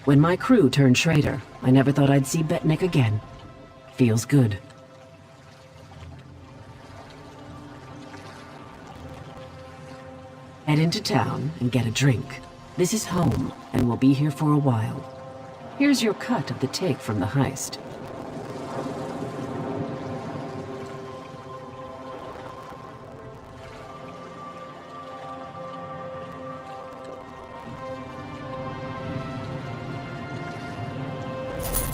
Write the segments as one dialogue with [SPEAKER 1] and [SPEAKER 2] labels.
[SPEAKER 1] When my crew turned traitor, I never thought I'd see Betnik again. Feels good. Head into town and get a drink. This is home, and we'll be here for a while. Here's your cut of the take from the heist.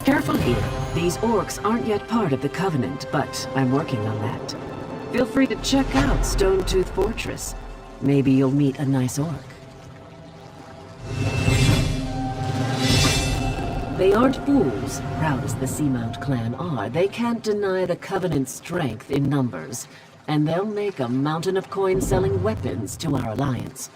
[SPEAKER 1] Careful here. These orcs aren't yet part of the Covenant, but I'm working on that. Feel free to check out Stonetooth Fortress. Maybe you'll meet a nice orc. They aren't fools, proud as the Seamount clan are. They can't deny the Covenant's strength in numbers, and they'll make a mountain of coins selling weapons to our alliance.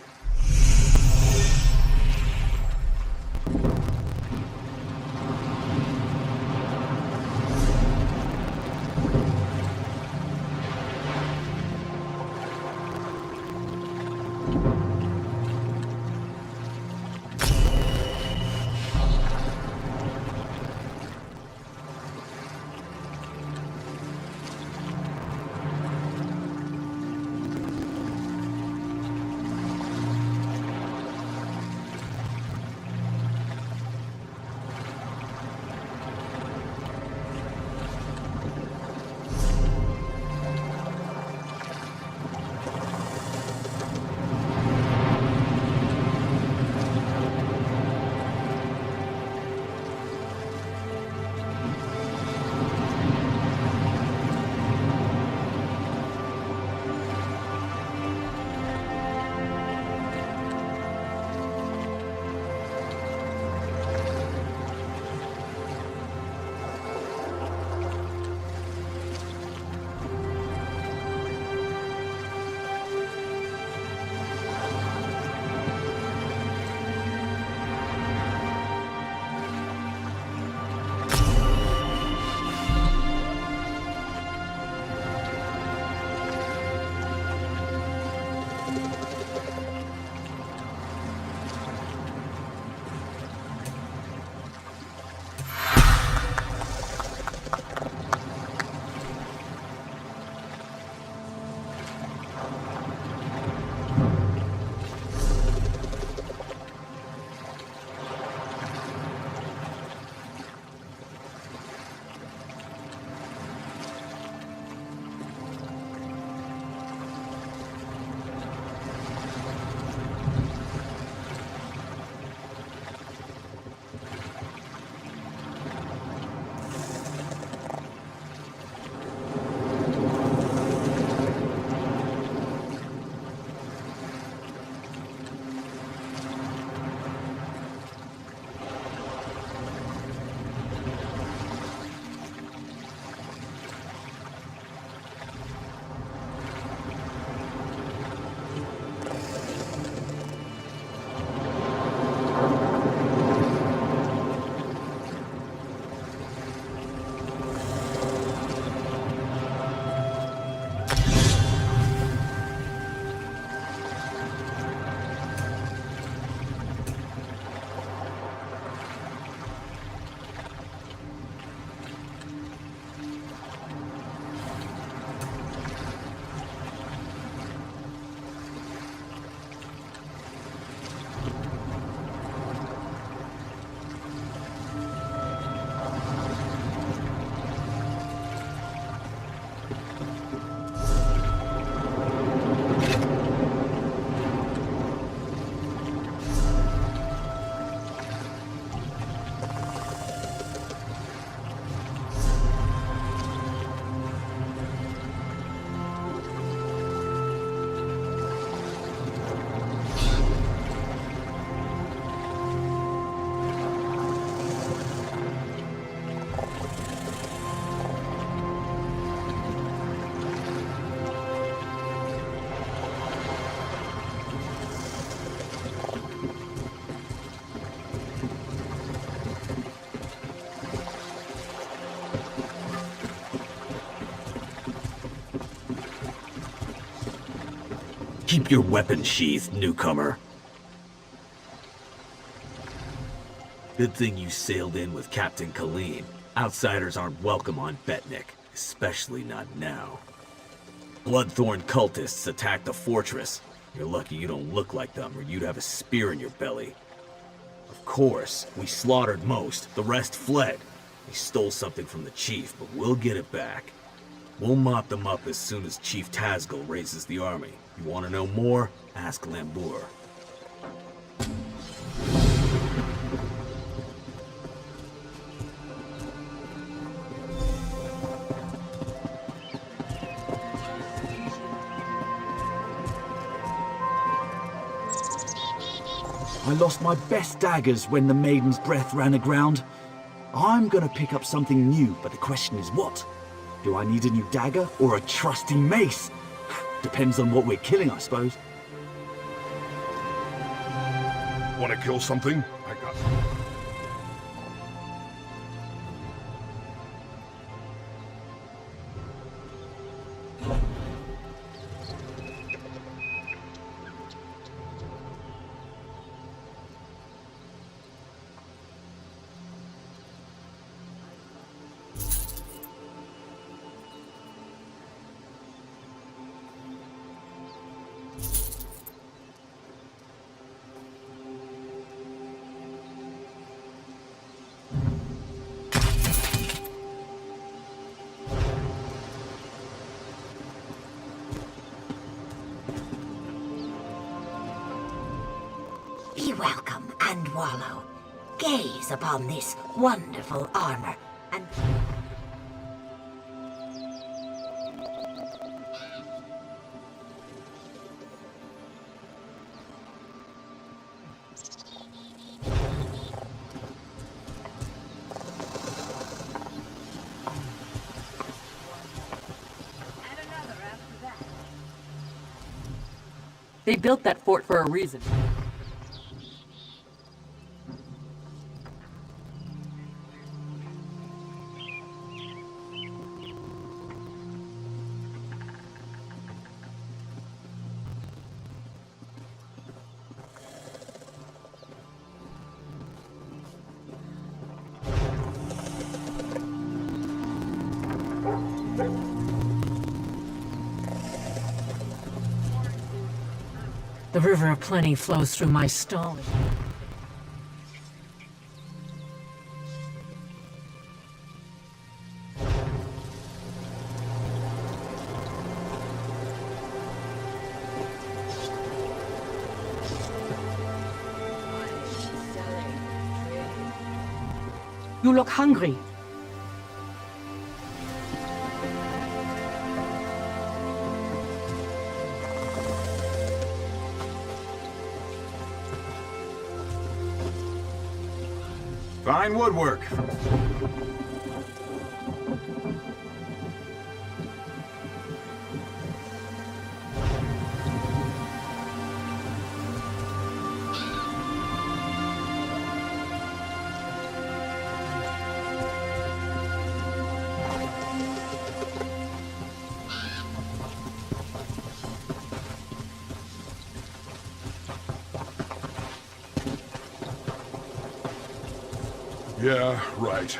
[SPEAKER 2] Keep your weapon sheathed, newcomer. Good thing you sailed in with Captain Colleen. Outsiders aren't welcome on Betnik, especially not now. Bloodthorn cultists attacked the fortress. You're lucky you don't look like them, or you'd have a spear in your belly. Of course, we slaughtered most, the rest fled. They stole something from the chief, but we'll get it back. We'll mop them up as soon as Chief Tazgul raises the army. You want to know more? Ask Lambour.
[SPEAKER 3] I lost my best daggers when the maiden's breath ran aground. I'm gonna pick up something new, but the question is what? Do I need a new dagger or a trusty mace? Depends on what we're killing, I suppose.
[SPEAKER 4] Want to kill something? I got it.
[SPEAKER 5] Be welcome and wallow. Gaze upon this wonderful armor and...
[SPEAKER 1] They built that fort for a reason. The River of Plenty flows through my stone.
[SPEAKER 6] You look hungry.
[SPEAKER 4] Fine woodwork. Yeah, right.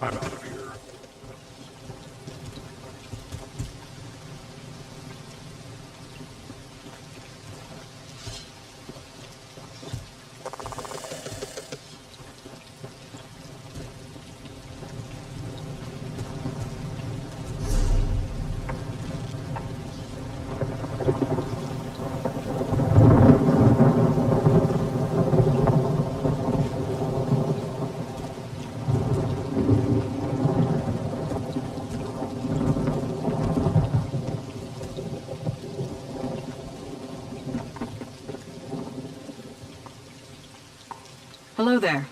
[SPEAKER 4] I'm out of here.
[SPEAKER 1] Hello there.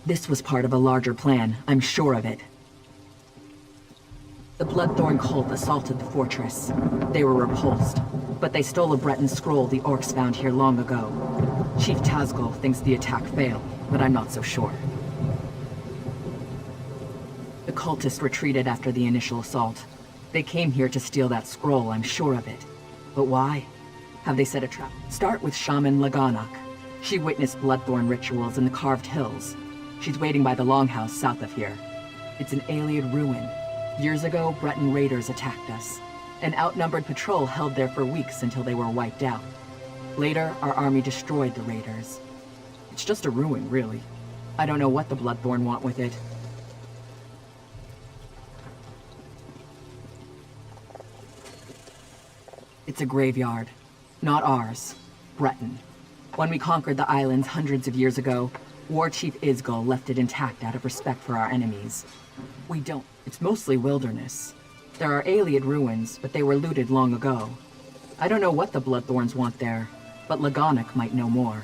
[SPEAKER 6] This was part of a larger plan, I'm sure of it. The Bloodthorn cult assaulted the fortress. They were repulsed, but they stole a Breton scroll the orcs found here long ago. Chief Tazgol thinks the attack failed, but I'm not so sure. The cultists retreated after the initial assault. They came here to steal that scroll, I'm sure of it. But why? Have they set a trap? Start with Shaman Laganak. She witnessed Bloodthorn rituals in the Carved Hills. She's waiting by the Longhouse south of here. It's an Ayleid ruin. Years ago, Breton raiders attacked us. An outnumbered patrol held there for weeks until they were wiped out. Later, our army destroyed the raiders. It's just a ruin, really. I don't know what the Bloodthorn want with it. It's a graveyard. Not ours. Breton. When we conquered the islands hundreds of years ago, War Chief Isgol left it intact out of respect for our enemies. We don't. It's mostly wilderness. There are Ayleid ruins, but they were looted long ago. I don't know what the Bloodthorns want there, but Laganak might know more.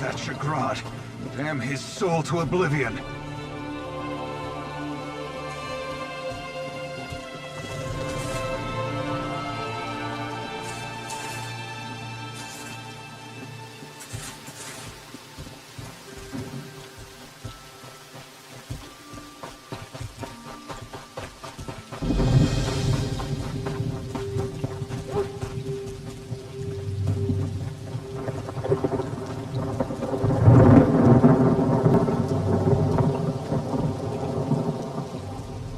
[SPEAKER 7] That Shagrad. Damn his soul to oblivion.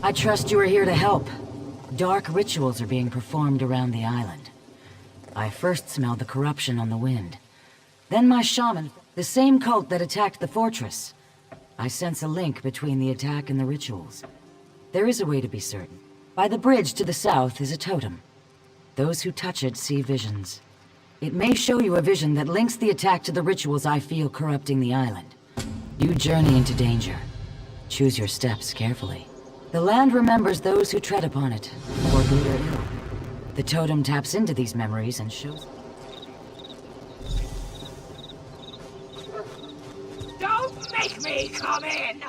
[SPEAKER 5] I trust you are here to help. Dark rituals are being performed around the island. I first smelled the corruption on the wind. Then my shaman, the same cult that attacked the fortress. I sense a link between the attack and the rituals. There is a way to be certain. By the bridge to the south is a totem. Those who touch it see visions. It may show you a vision that links the attack to the rituals I feel corrupting the island. You journey into danger. Choose your steps carefully. The land remembers those who tread upon it, for good or ill. The totem taps into these memories and shows...
[SPEAKER 8] Don't make me come in!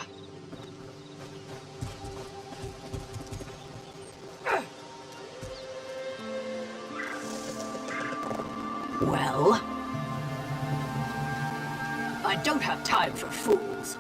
[SPEAKER 5] Well?
[SPEAKER 8] I don't have time for fools.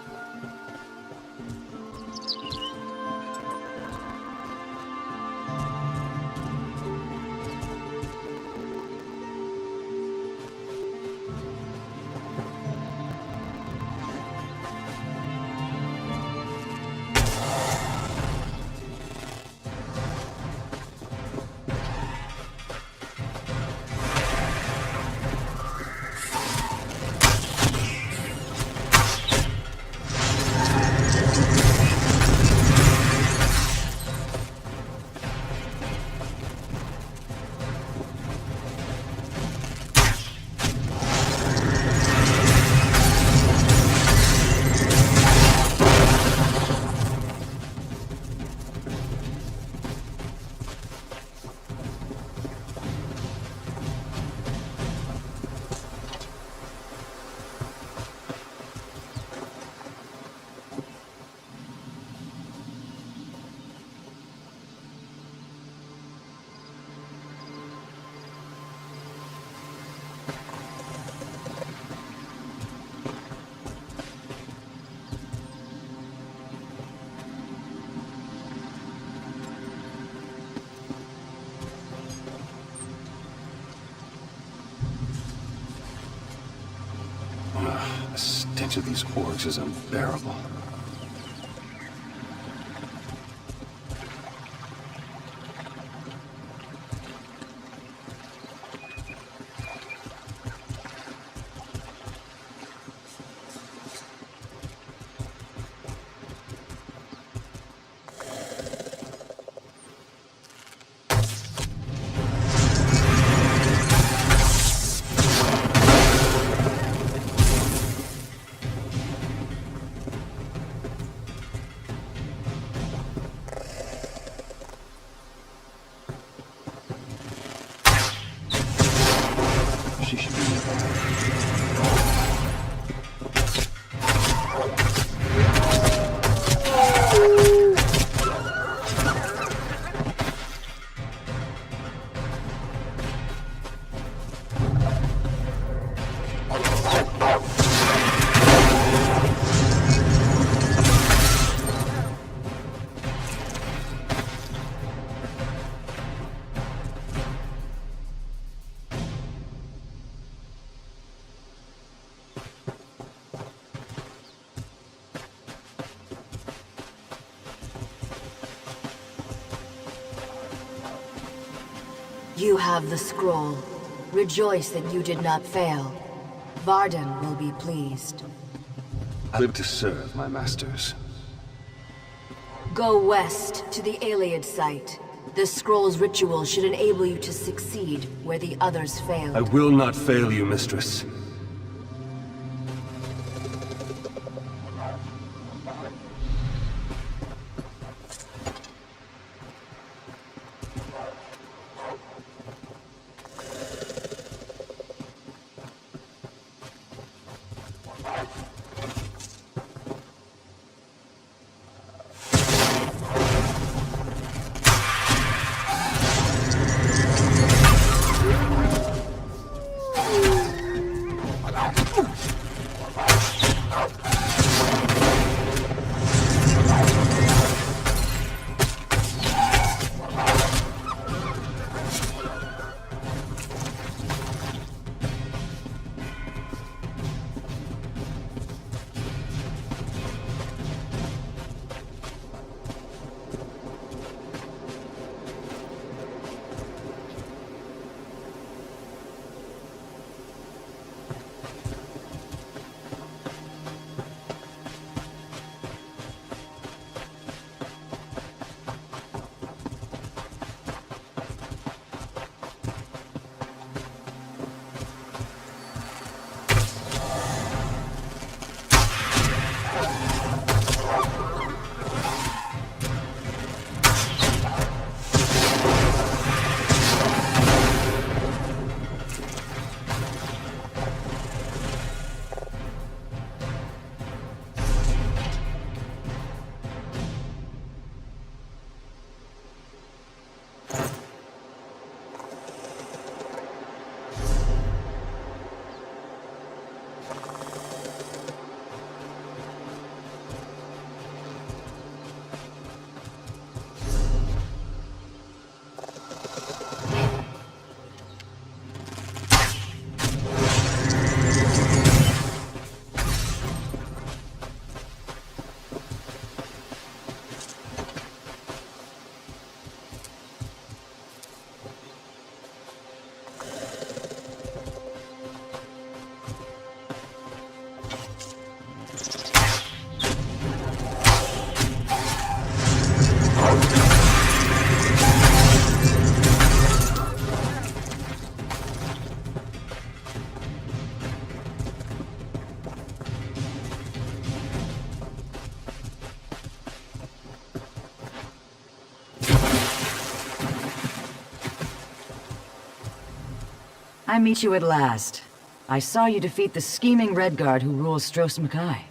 [SPEAKER 4] The stench of these orcs is unbearable.
[SPEAKER 9] You have the scroll. Rejoice that you did not fail. Varden will be pleased.
[SPEAKER 10] I live to serve my masters.
[SPEAKER 9] Go west to the Iliad site. The scroll's ritual should enable you to succeed where the others failed.
[SPEAKER 10] I will not fail you, mistress.
[SPEAKER 5] I meet you at last. I saw you defeat the scheming Redguard who rules Stros Makai.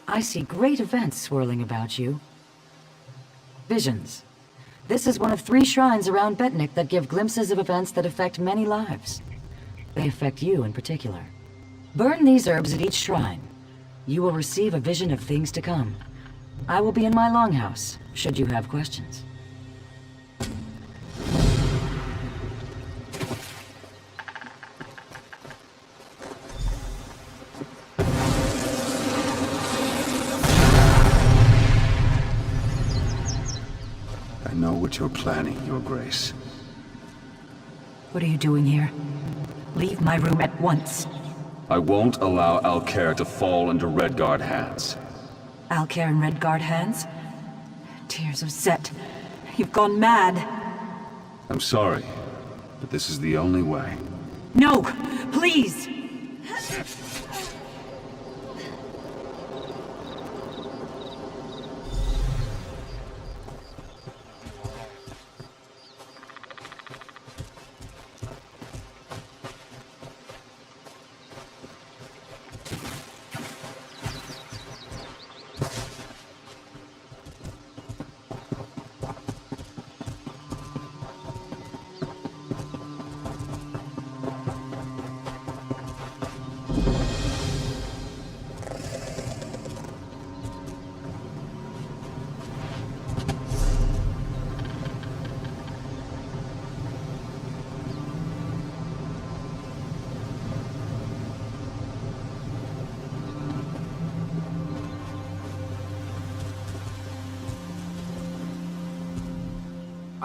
[SPEAKER 5] I see great events swirling about you. Visions. This is one of 3 shrines around Betnik that give glimpses of events that affect many lives. They affect you in particular. Burn these herbs at each shrine. You will receive a vision of things to come. I will be in my longhouse, should you have questions.
[SPEAKER 10] I know what you're planning, Your Grace.
[SPEAKER 6] What are you doing here? Leave my room at once.
[SPEAKER 10] I won't allow Alcair to fall into Redguard hands.
[SPEAKER 6] Alcair in Redguard hands? Tears of Set. You've gone mad.
[SPEAKER 10] I'm sorry, but this is the only way.
[SPEAKER 6] No! Please!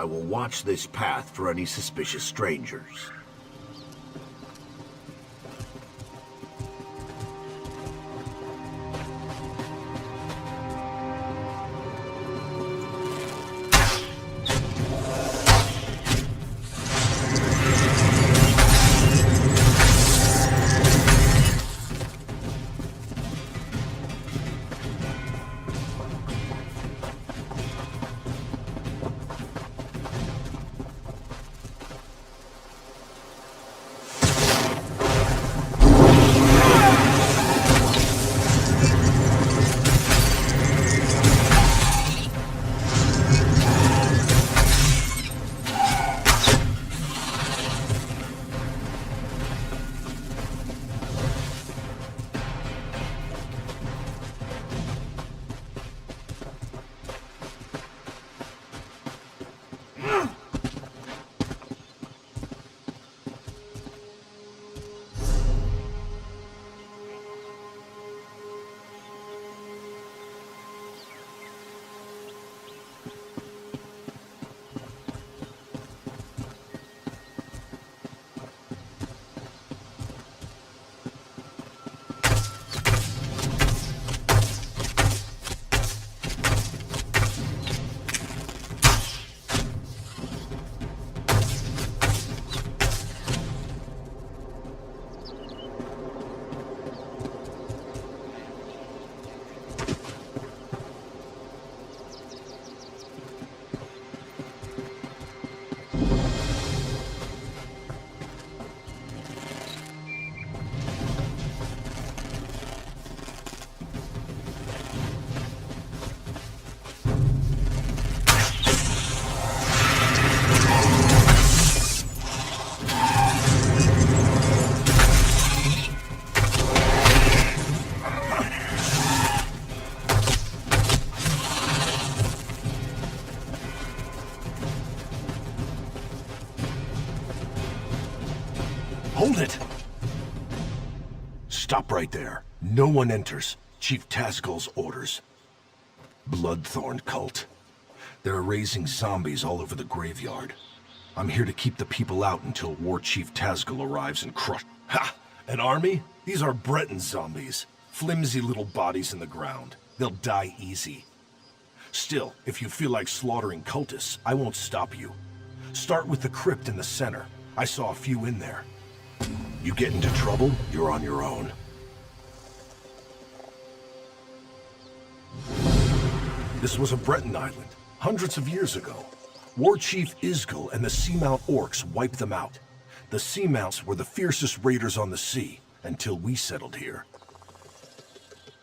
[SPEAKER 3] I will watch this path for any suspicious strangers.
[SPEAKER 4] Hold it! Stop right there. No one enters. Chief Tazgul's orders. Bloodthorn cult. They're raising zombies all over the graveyard. I'm here to keep the people out until War Chief Tazgul arrives and crush... Ha! An army? These are Breton zombies. Flimsy little bodies in the ground. They'll die easy. Still, if you feel like slaughtering cultists, I won't stop you. Start with the crypt in the center. I saw a few in there. You get into trouble, you're on your own. This was a Breton island, hundreds of years ago. War Chief Isgul and the Seamount Orcs wiped them out. The Seamounts were the fiercest raiders on the sea, until we settled here.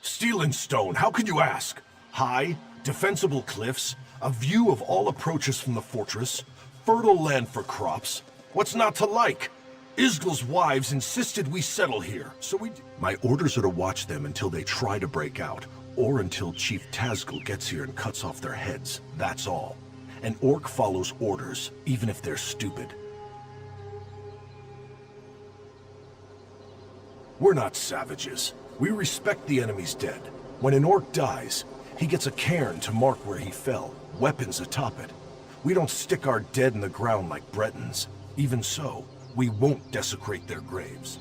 [SPEAKER 4] Steel and stone, how could you ask? High, defensible cliffs, a view of all approaches from the fortress, fertile land for crops. What's not to like? Isgul's wives insisted we settle here, so we... My orders are to watch them until they try to break out, or until Chief Tazgul gets here and cuts off their heads. That's all. An orc follows orders, even if they're stupid. We're not savages. We respect the enemy's dead. When an orc dies, he gets a cairn to mark where he fell, weapons atop it. We don't stick our dead in the ground like Bretons. Even so, we won't desecrate their graves.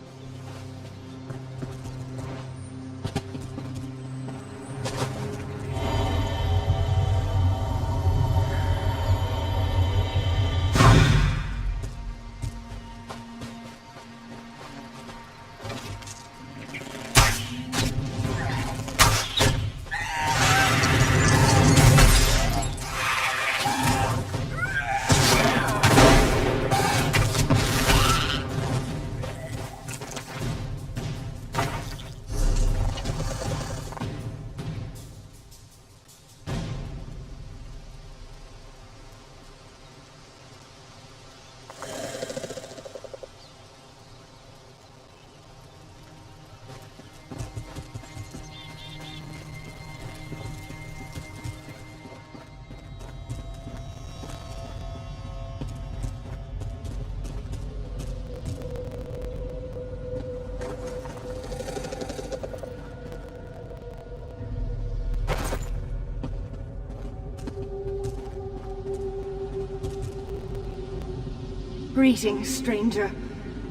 [SPEAKER 11] Greetings, stranger.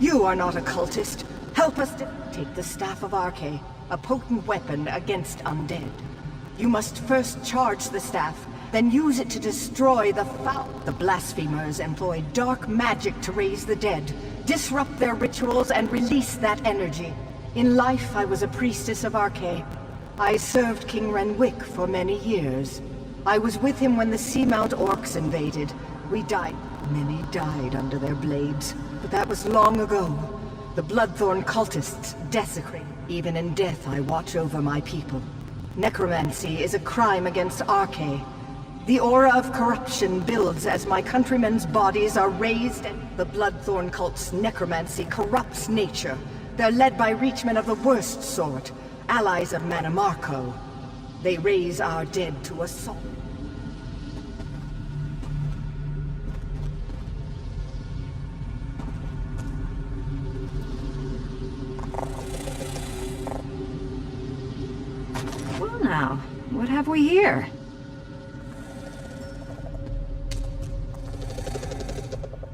[SPEAKER 11] You are not a cultist. Help us to take the Staff of Arche, a potent weapon against undead. You must first charge the staff, then use it to destroy the foul. The blasphemers employ dark magic to raise the dead, disrupt their rituals, and release that energy. In life, I was a priestess of Arche. I served King Renwick for many years. I was with him when the Seamount Orcs invaded. We died. Many died under their blades, but that was long ago. The Bloodthorn cultists desecrate. Even in death, I watch over my people. Necromancy is a crime against Arche. The aura of corruption builds as my countrymen's bodies are raised, and the Bloodthorn cult's necromancy corrupts nature. They're led by reachmen of the worst sort, allies of Manamarco. They raise our dead to assault.
[SPEAKER 12] Well now, what have we here?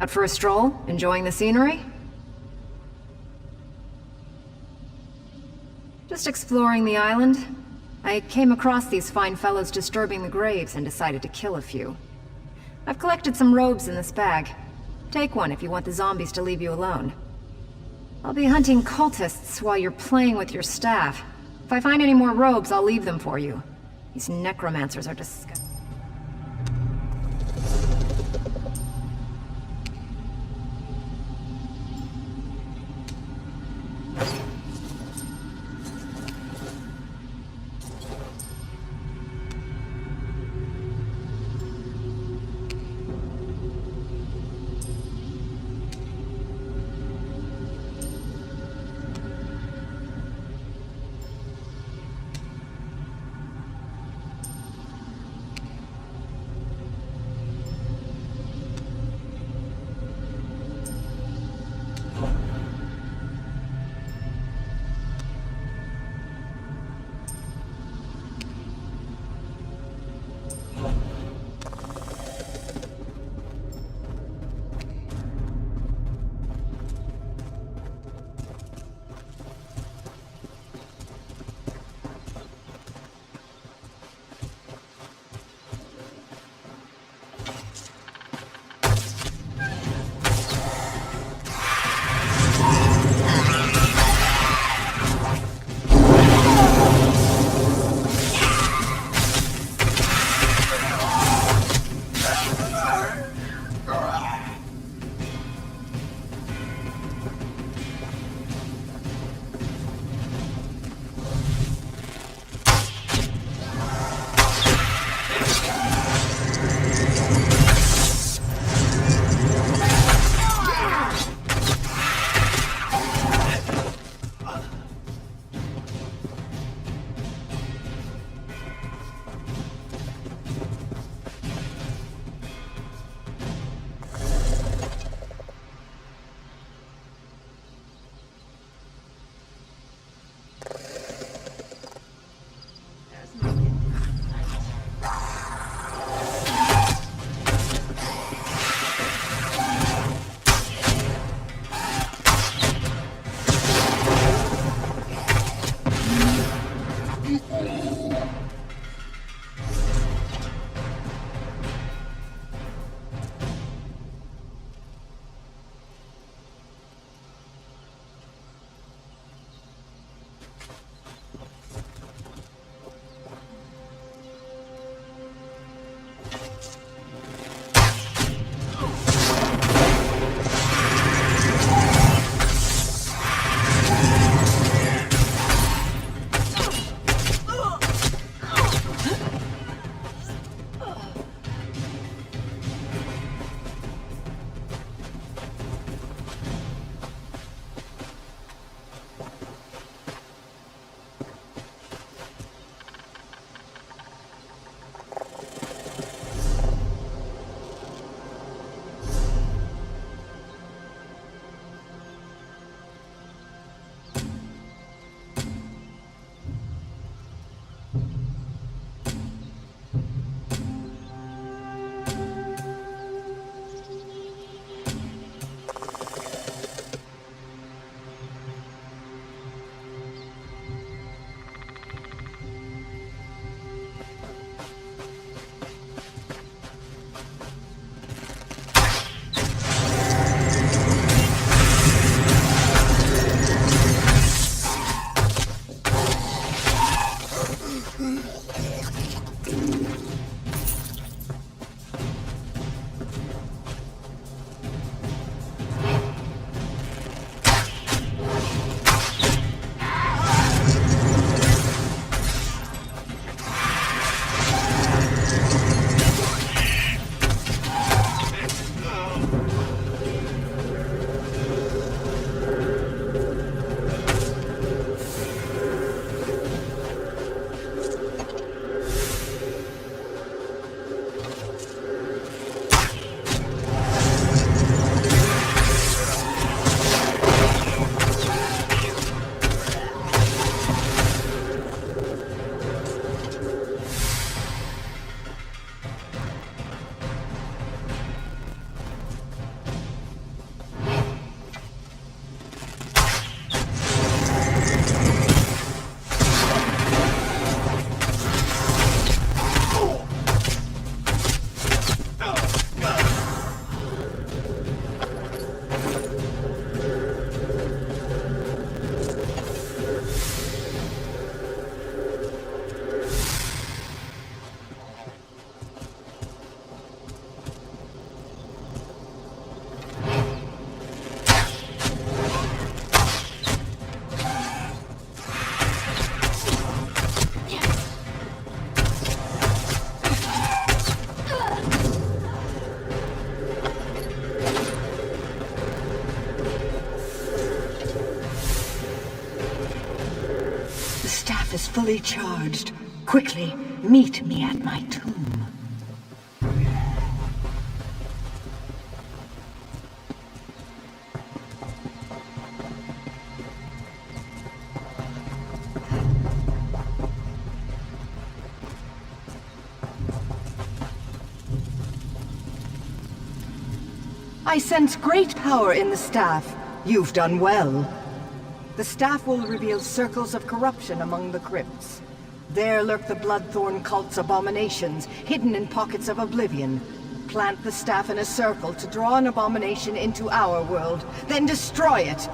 [SPEAKER 12] Out for a stroll? Enjoying the scenery? Just exploring the island. I came across these fine fellows disturbing the graves and decided to kill a few. I've collected some robes in this bag. Take one if you want the zombies to leave you alone. I'll be hunting cultists while you're playing with your staff. If I find any more robes, I'll leave them for you. These necromancers are disgusting.
[SPEAKER 11] fully charged. Quickly, meet me at my tomb. I sense great power in the staff. You've done well. The staff will reveal circles of corruption among the crypts. There lurk the Bloodthorn cult's abominations, hidden in pockets of oblivion. Plant the staff in a circle to draw an abomination into our world, then destroy it!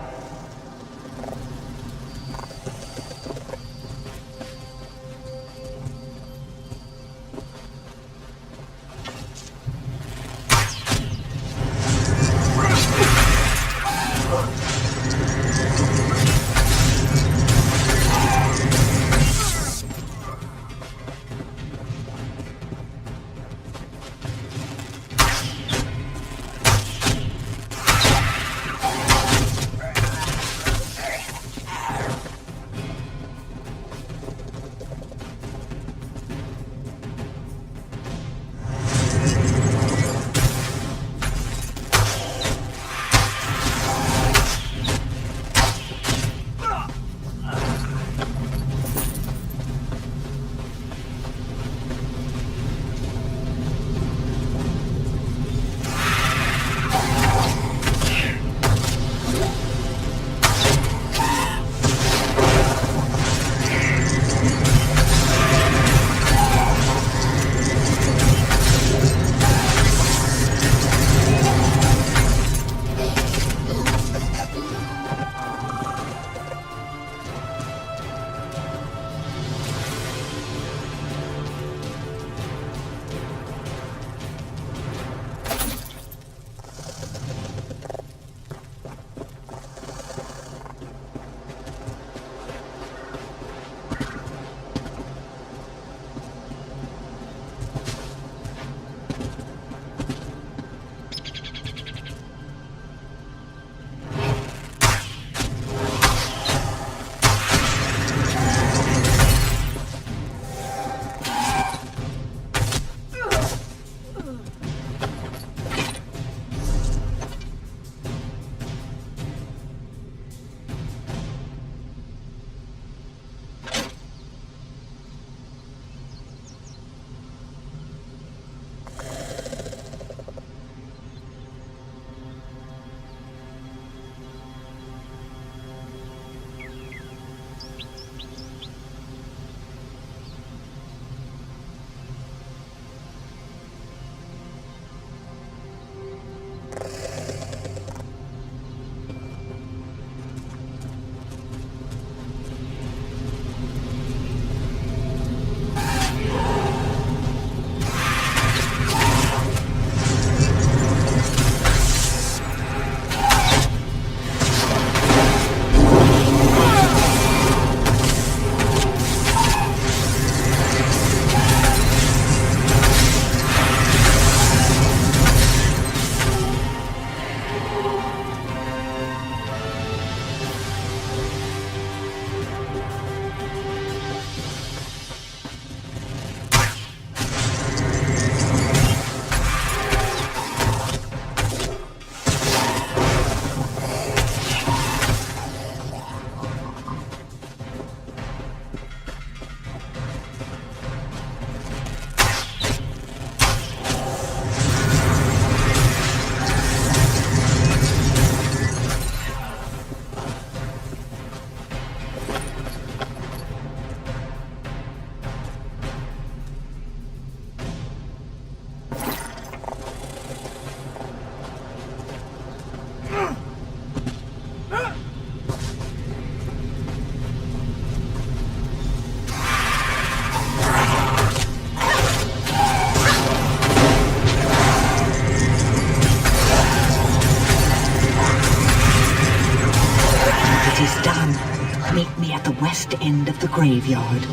[SPEAKER 11] west end of the graveyard.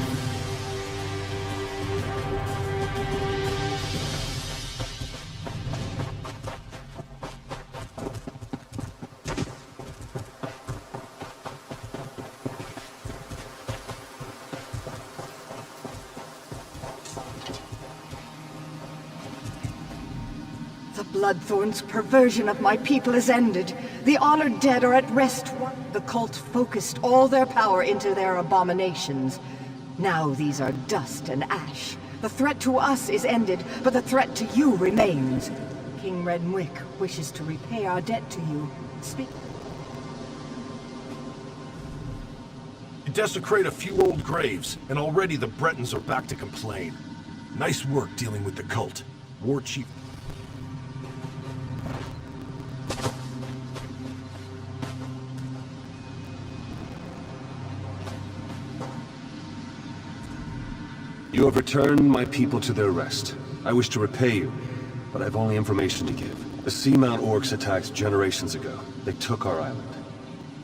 [SPEAKER 11] Bloodthorn's perversion of my people is ended. The honored dead are at rest. The cult focused all their power into their abominations. Now these are dust and ash. The threat to us is ended, but the threat to you remains. King Renwick wishes to repay our debt to you. Speak.
[SPEAKER 4] You desecrate a few old graves, and already the Bretons are back to complain. Nice work dealing with the cult. War Chief...
[SPEAKER 10] You have returned my people to their rest. I wish to repay you, but I've only information to give. The Seamount Orcs attacked generations ago. They took our island.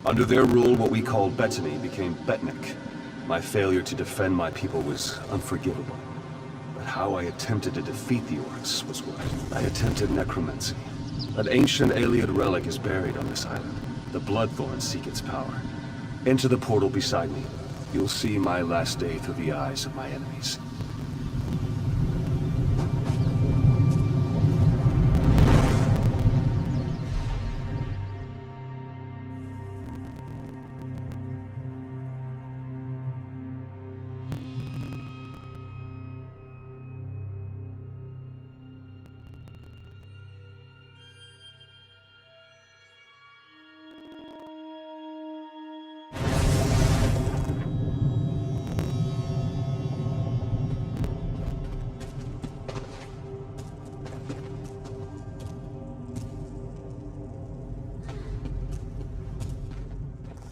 [SPEAKER 10] Under their rule, what we called Bettany became Betnik. My failure to defend my people was unforgivable. But how I attempted to defeat the Orcs was worse. I attempted necromancy. An ancient Ayleid relic is buried on this island. The Bloodthorns seek its power. Enter the portal beside me. You'll see my last day through the eyes of my enemies.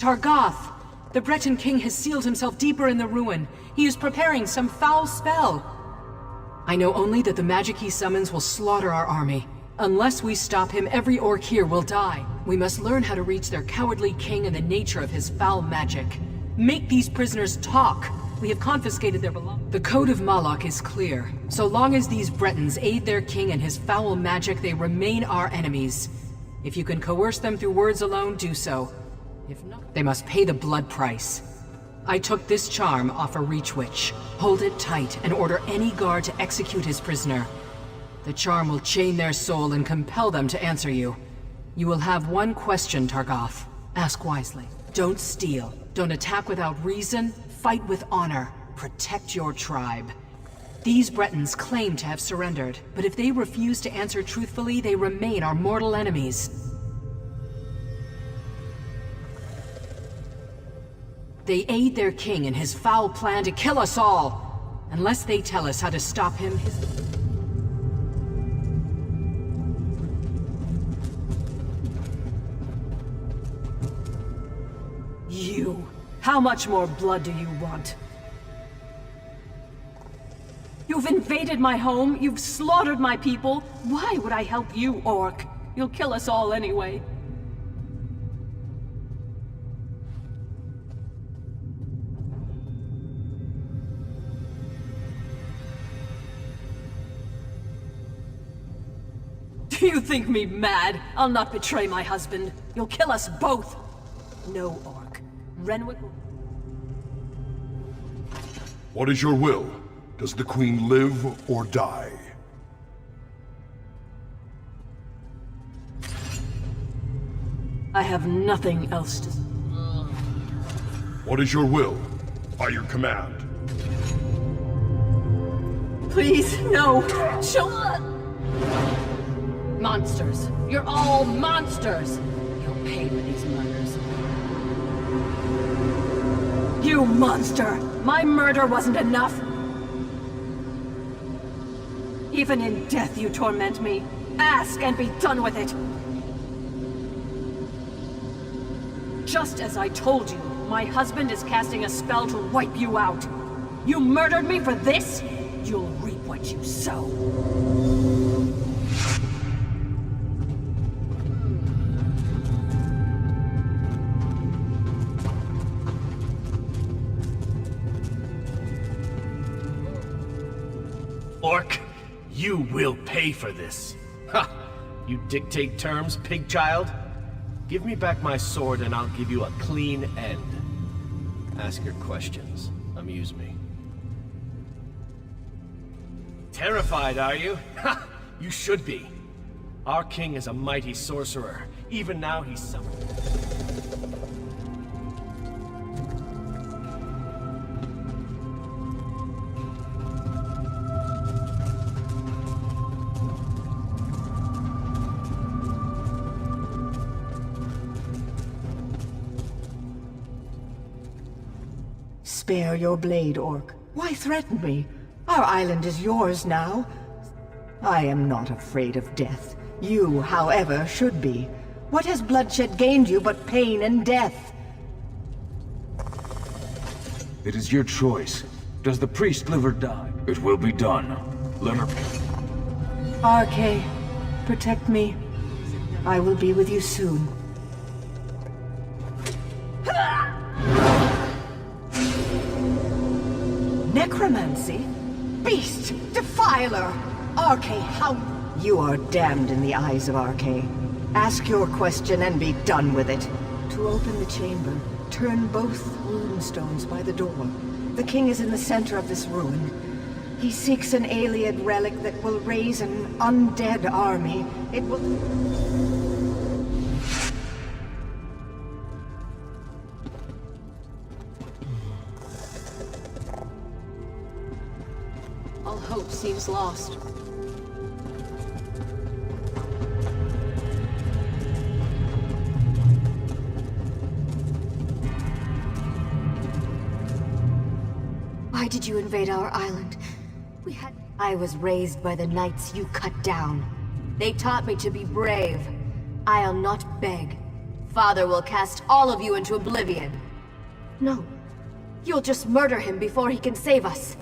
[SPEAKER 6] Targoth! The Breton king has sealed himself deeper in the ruin. He is preparing some foul spell. I know only that the magic he summons will slaughter our army. Unless we stop him, every orc here will die. We must learn how to reach their cowardly king and the nature of his foul magic. Make these prisoners talk. We have confiscated their belongings. The Code of Moloch is clear. So long as these Bretons aid their king and his foul magic, they remain our enemies. If you can coerce them through words alone, do so. If not, they must pay the blood price. I took this charm off a Reach Witch. Hold it tight and order any guard to execute his prisoner. The charm will chain their soul and compel them to answer you. You will have one question, Targoth. Ask wisely. Don't steal. Don't attack without reason. Fight with honor. Protect your tribe. These Bretons claim to have surrendered, but if they refuse to answer truthfully, they remain our mortal enemies. They aid their king in his foul plan to kill us all. Unless they tell us how to stop him, You! How much more blood do you want? You've invaded my home, you've slaughtered my people. Why would I help you, orc? You'll kill us all anyway. Do you think me mad? I'll not betray my husband. You'll kill us both. No, orc. Renwick will...
[SPEAKER 4] What is your will? Does the Queen live or die?
[SPEAKER 6] I have nothing else to...
[SPEAKER 4] What is your will? By your command.
[SPEAKER 6] Please, no! Monsters. You're all monsters! You'll pay for these murders. You monster! My murder wasn't enough! Even in death you torment me. Ask and be done with it! Just as I told you, my husband is casting a spell to wipe you out. You murdered me for this? You'll reap what you sow.
[SPEAKER 13] Orc, you will pay for this. Ha! You dictate terms, pig child? Give me back my sword and I'll give you a clean end. Ask your questions. Amuse me. Terrified, are you? Ha! You should be. Our king is a mighty sorcerer. Even now he's suffering.
[SPEAKER 11] Spare your blade, Orc. Why threaten me? Our island is yours now. I am not afraid of death. You, however, should be. What has bloodshed gained you but pain and death?
[SPEAKER 3] It is your choice. Does the priest live or die? It will be done. Let her...
[SPEAKER 11] RK, protect me. I will be with you soon. Necromancy? Beast! Defiler! RK, how... You are damned in the eyes of RK. Ask your question and be done with it. To open the chamber, turn both runestones by the door. The king is in the center of this ruin. He seeks an alien relic that will raise an undead army. It will...
[SPEAKER 8] All hope seems lost.
[SPEAKER 9] Why did you invade our island? I was raised by the knights you cut down. They taught me to be brave. I'll not beg. Father will cast all of you into oblivion. No. You'll just murder him before he can save us.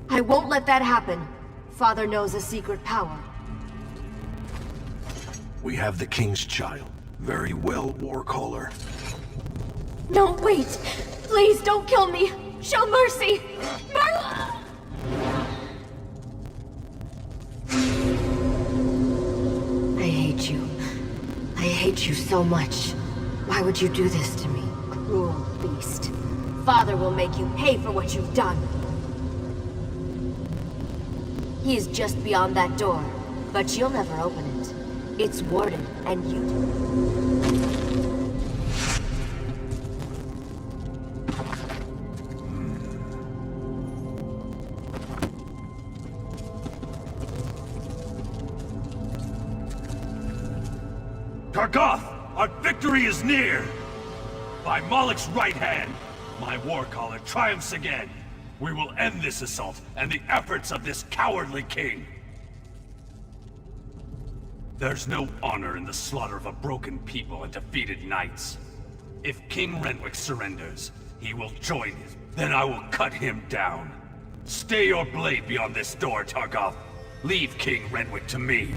[SPEAKER 9] I won't let that happen. Father knows a secret power.
[SPEAKER 4] We have the king's child. Very well, Warcaller.
[SPEAKER 9] No, wait! Please don't kill me! Show mercy! I hate you. I hate you so much. Why would you do this to me? Cruel beast. Father will make you pay for what you've done. He is just beyond that door, but you'll never open it. It's warded, and you do.
[SPEAKER 14] Targoth, our victory is near! By Moloch's right hand, my Warcaller triumphs again. We will end this assault and the efforts of this cowardly king. There's no honor in the slaughter of a broken people and defeated knights. If King Renwick surrenders, he will join his... Then I will cut him down. Stay your blade beyond this door, Targoth. Leave King Renwick to me.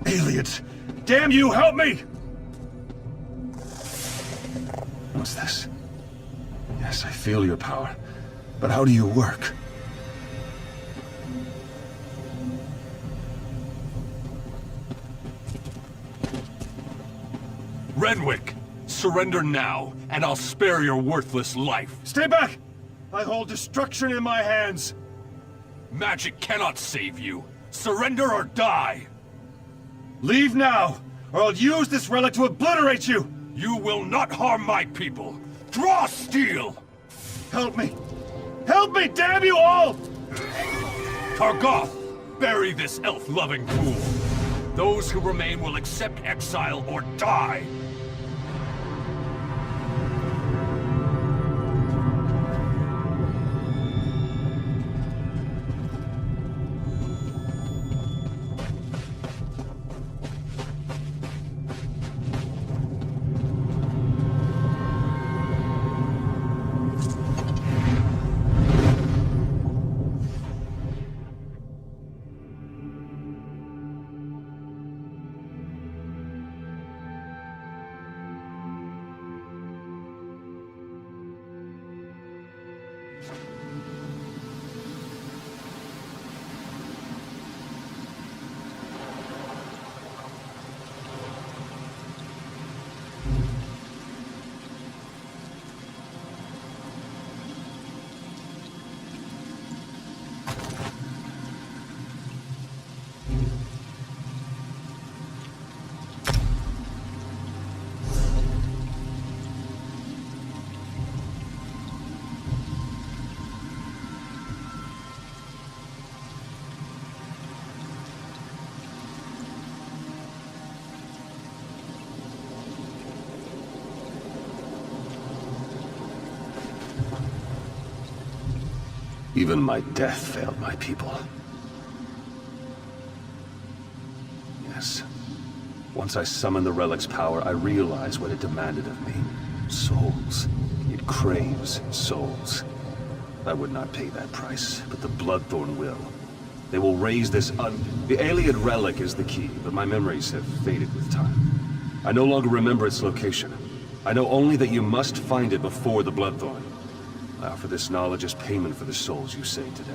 [SPEAKER 14] Aliens! Damn you, help me!
[SPEAKER 10] What's this? Yes, I feel your power. But how do you work?
[SPEAKER 14] Renwick! Surrender now, and I'll spare your worthless life.
[SPEAKER 13] Stay back! I hold destruction in my hands!
[SPEAKER 14] Magic cannot save you. Surrender or die!
[SPEAKER 13] Leave now, or I'll use this relic to obliterate you!
[SPEAKER 14] You will not harm my people! Draw steel!
[SPEAKER 13] Help me! Help me, damn you all!
[SPEAKER 14] Targoth, bury this elf-loving fool. Those who remain will accept exile or die.
[SPEAKER 10] Even my death failed my people. Yes. Once I summoned the relic's power, I realized what it demanded of me. Souls. It craves souls. I would not pay that price, but the Bloodthorn will. They will raise this The Alien relic is the key, but my memories have faded with time. I no longer remember its location. I know only that you must find it before the Bloodthorn. I offer this knowledge as payment for the souls you saved today.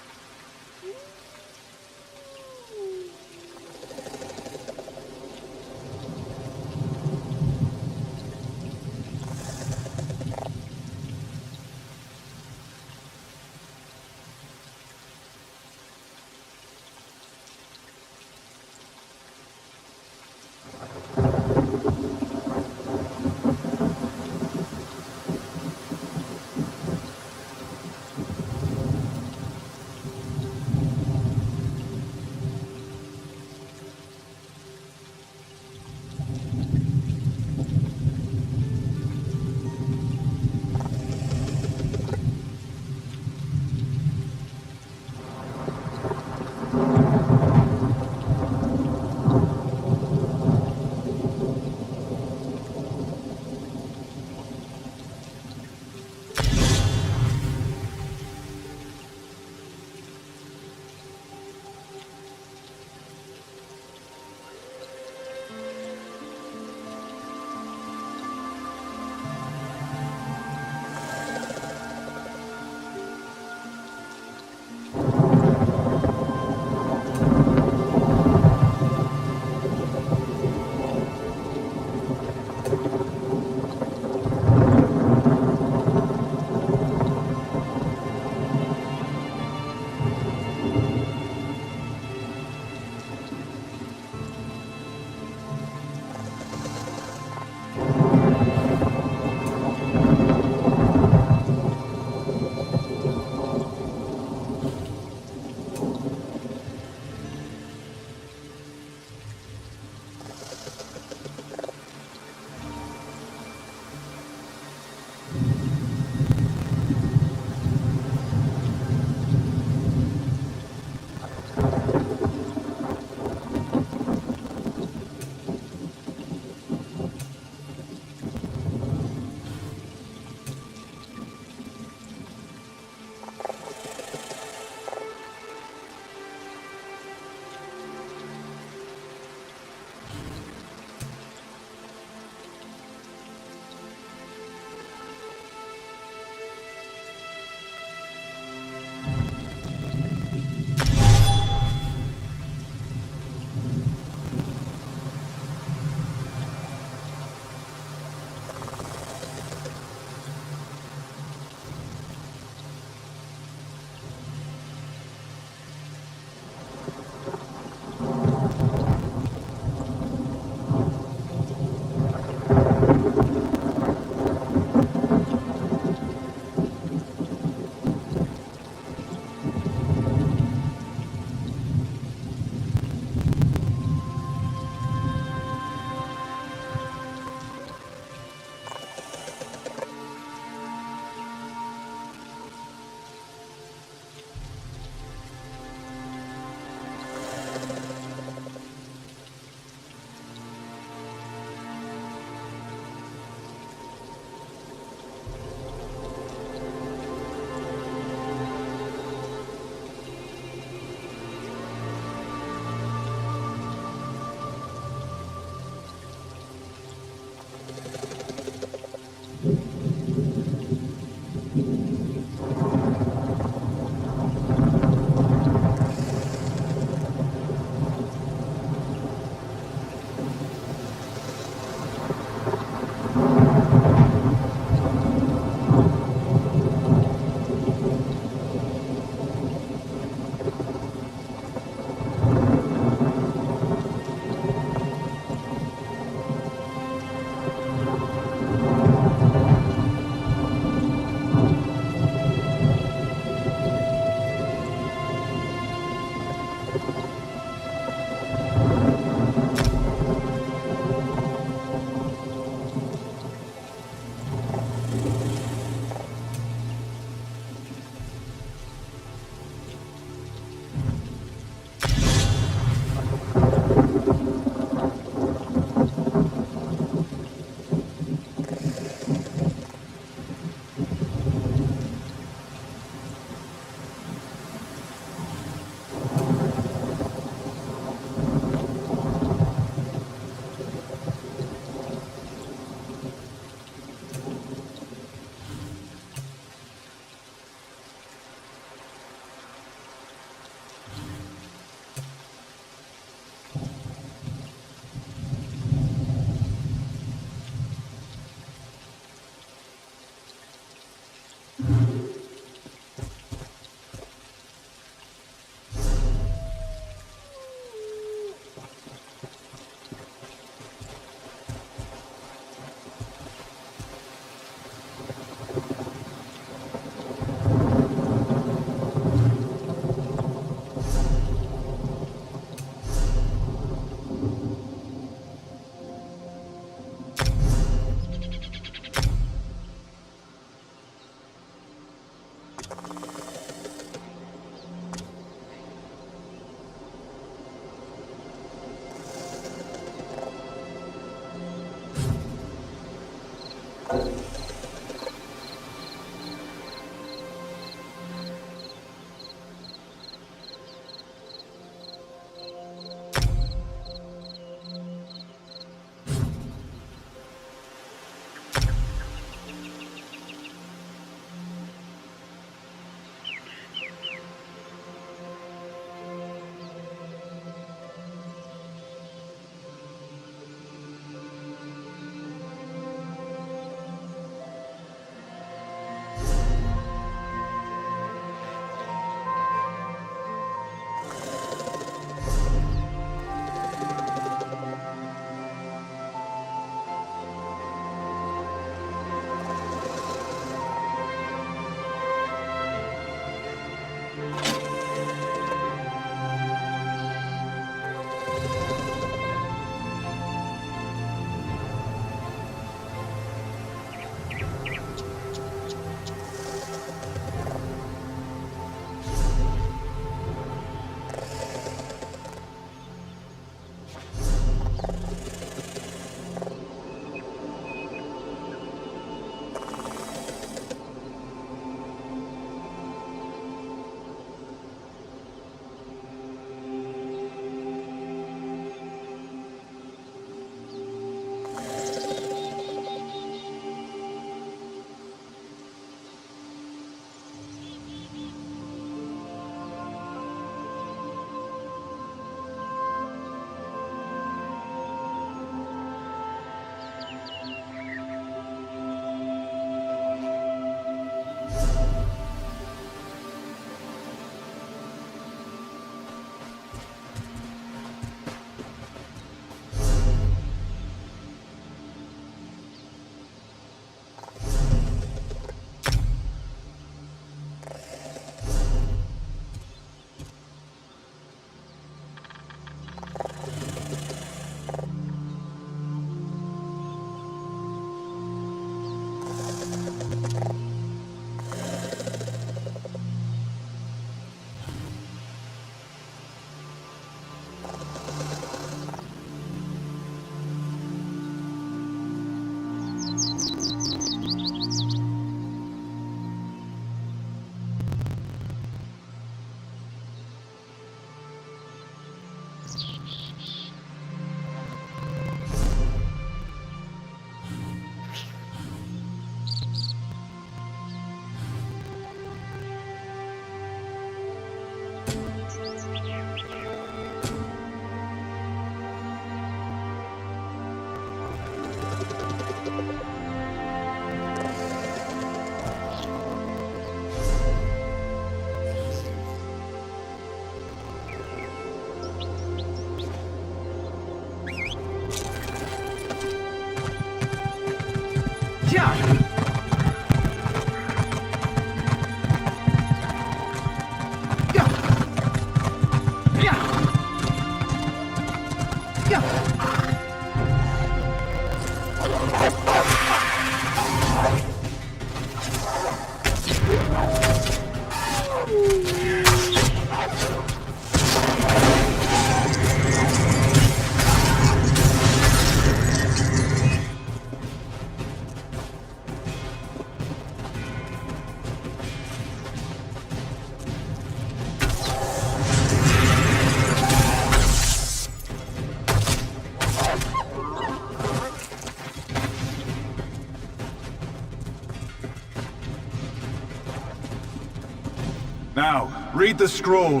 [SPEAKER 7] Now, read the scroll.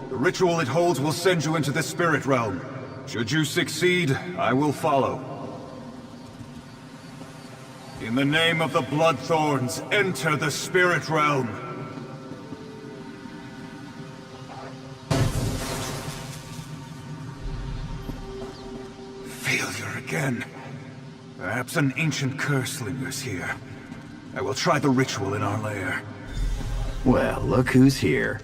[SPEAKER 7] The ritual it holds will send you into the spirit realm. Should you succeed, I will follow. In the name of the Bloodthorns, enter the spirit realm. Failure again. Perhaps an ancient curse lingers here. I will try the ritual in our lair.
[SPEAKER 15] Well, look who's here.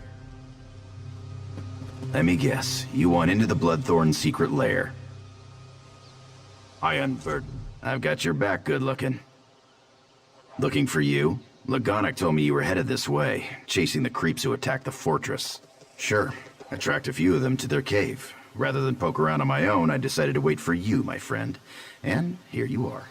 [SPEAKER 15] Let me guess, you want into the Bloodthorn secret lair. I unburden. I've got your back good looking. Looking for you? Lagonic told me you were headed this way, chasing the creeps who attacked the fortress. Sure, I tracked a few of them to their cave. Rather than poke around on my own, I decided to wait for you, my friend. And here you are.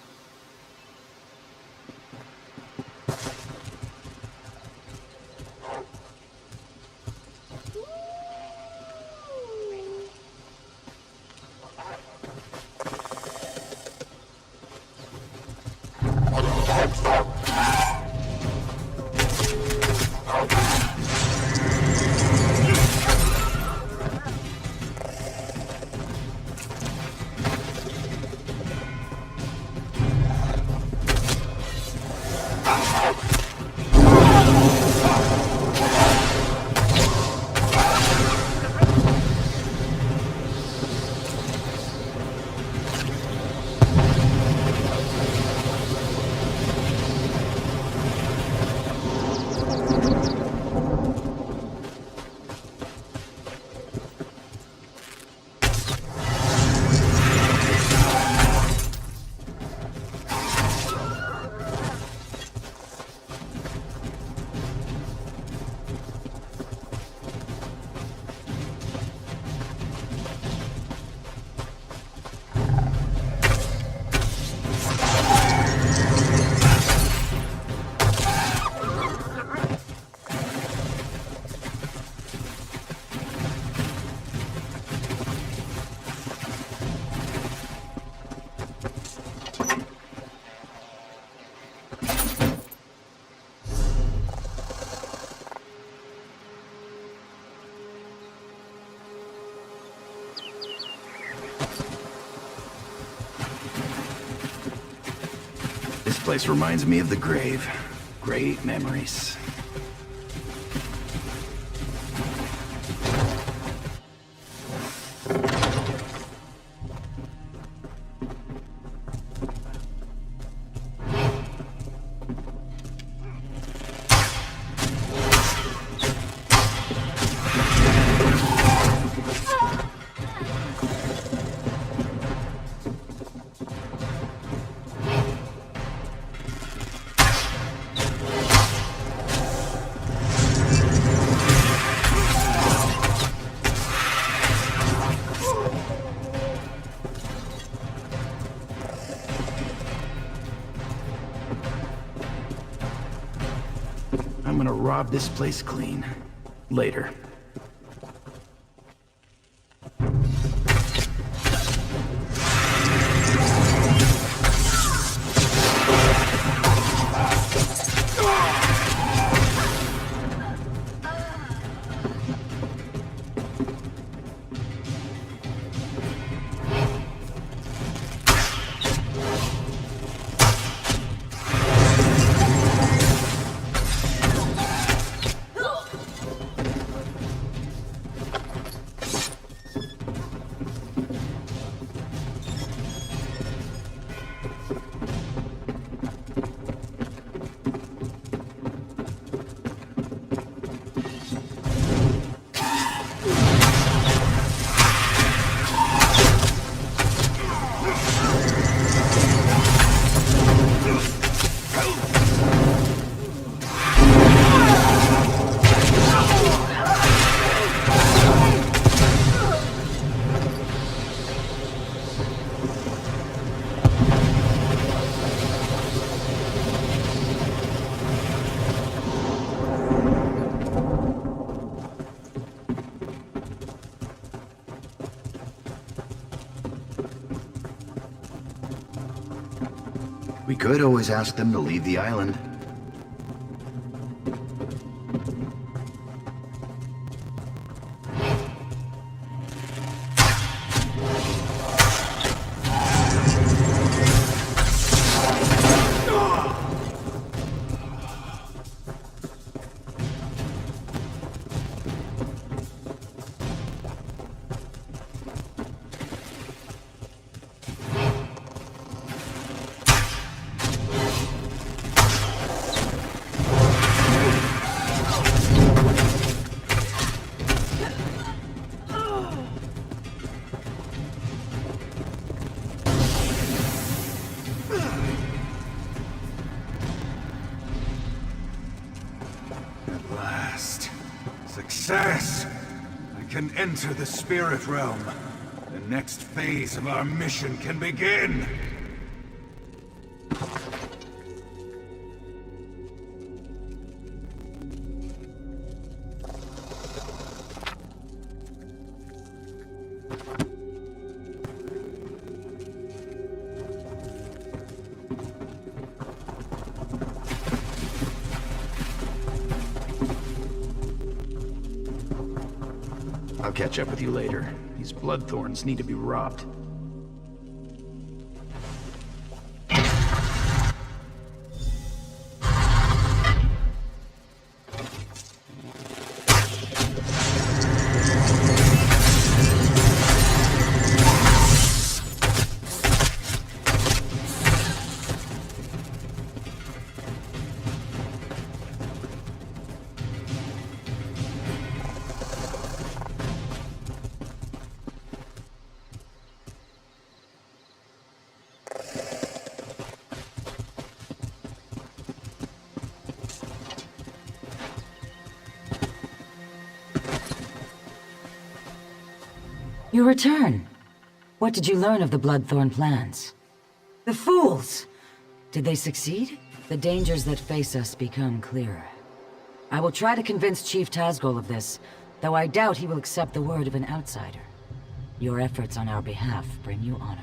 [SPEAKER 15] This place reminds me of the grave. Great memories. I'm gonna rob this place clean. Later. We could always ask them to leave the island.
[SPEAKER 7] At last. Success! I can enter the spirit realm. The next phase of our mission can begin!
[SPEAKER 15] I'll catch up with you later. These bloodthorns need to be robbed.
[SPEAKER 5] You return. What did you learn of the Bloodthorn plans? The fools! Did they succeed? The dangers that face us become clearer. I will try to convince Chief Tazgol of this, though I doubt he will accept the word of an outsider. Your efforts on our behalf bring you honor.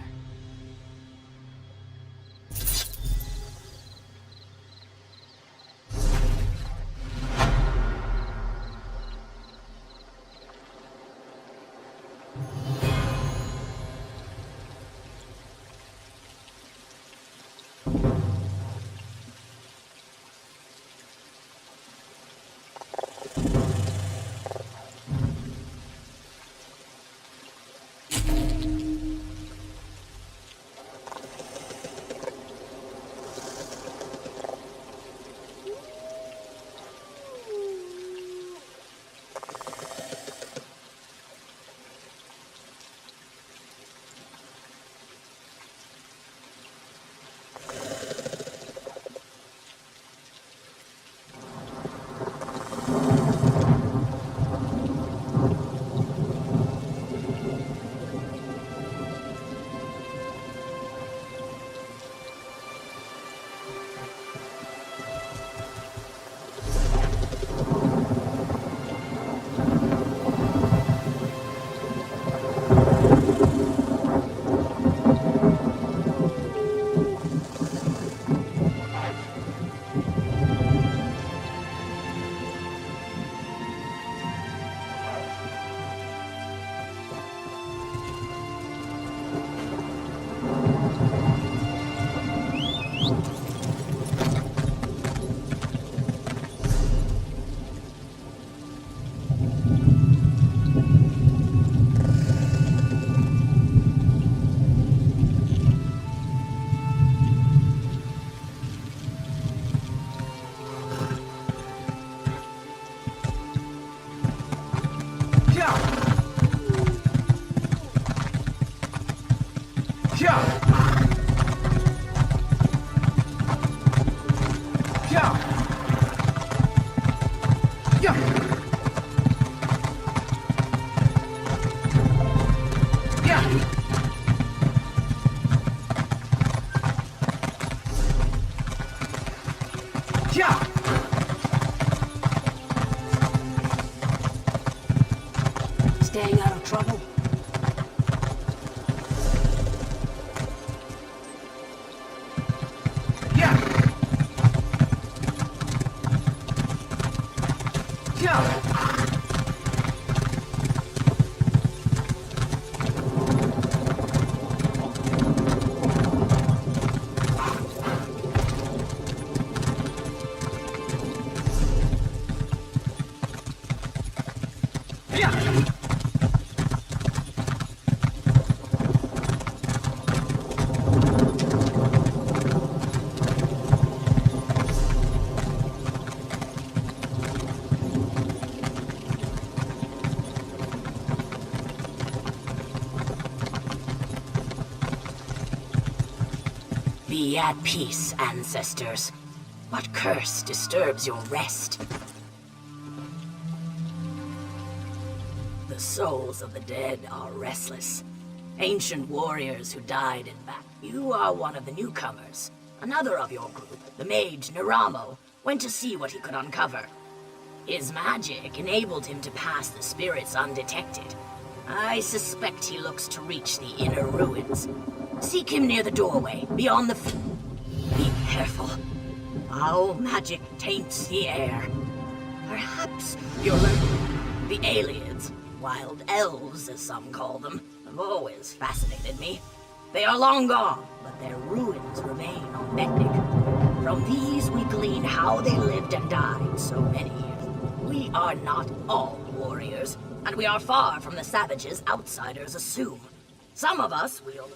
[SPEAKER 1] Staying out of trouble?
[SPEAKER 16] Be at peace, ancestors. What curse disturbs your rest? The souls of the dead are restless. Ancient warriors who died in battle. You are one of the newcomers. Another of your group, the mage Naramo, went to see what he could uncover. His magic enabled him to pass the spirits undetected. I suspect he looks to reach the inner ruins. Seek him near the doorway, beyond the... Be careful. Foul magic taints the air. Perhaps you'll learn. The aliens, wild elves as some call them, have always fascinated me. They are long gone, but their ruins remain on Betnik. From these we glean how they lived and died so many years. We are not all warriors, and we are far from the savages outsiders assume. Some of us wield...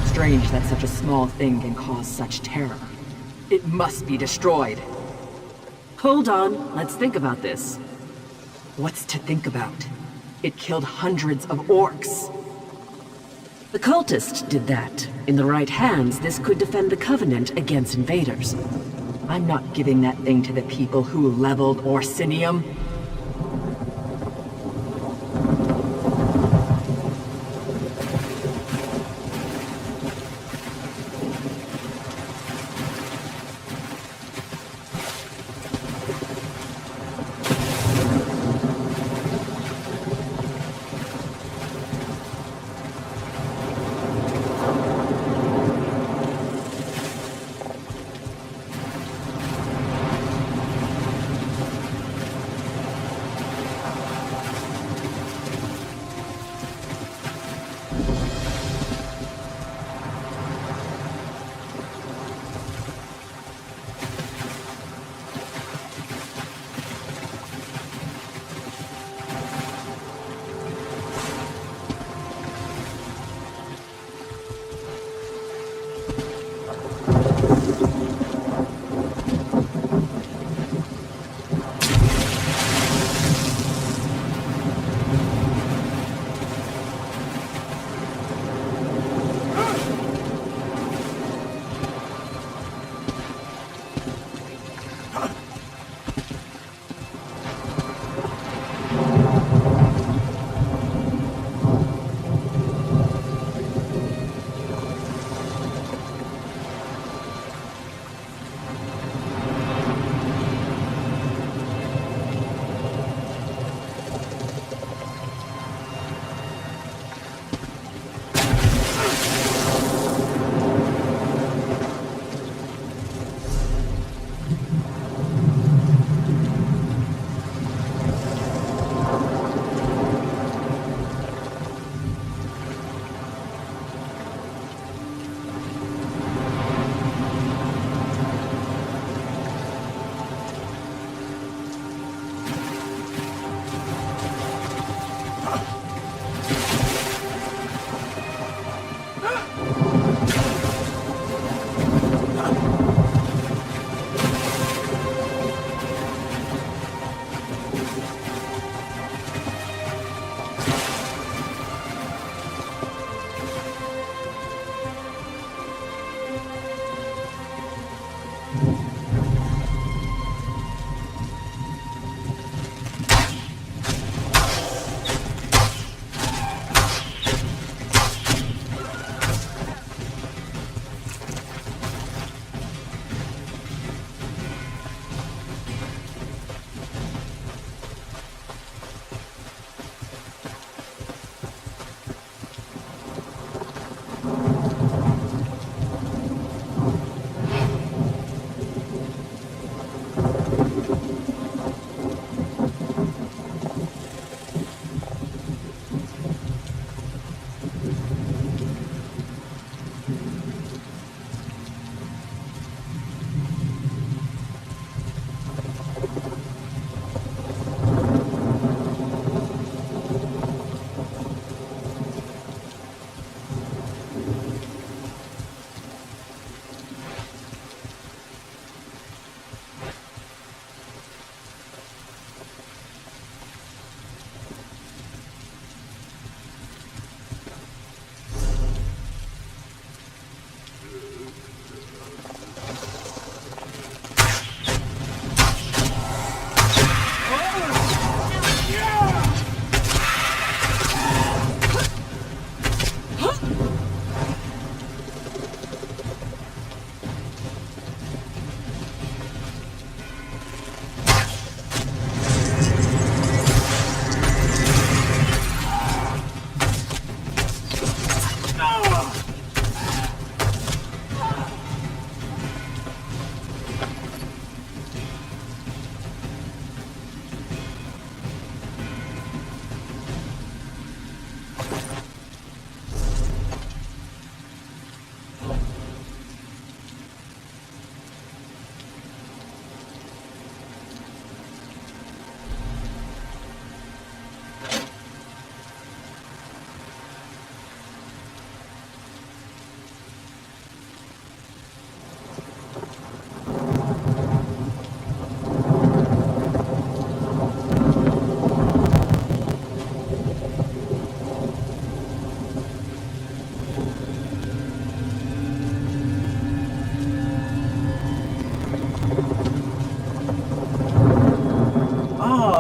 [SPEAKER 6] Strange that such a small thing can cause such terror. It must be destroyed.
[SPEAKER 1] Hold on, let's think about this.
[SPEAKER 6] What's to think about? It killed hundreds of orcs.
[SPEAKER 1] The cultist did that. In the right hands, this could defend the Covenant against invaders.
[SPEAKER 6] I'm not giving that thing to the people who leveled Orsinium.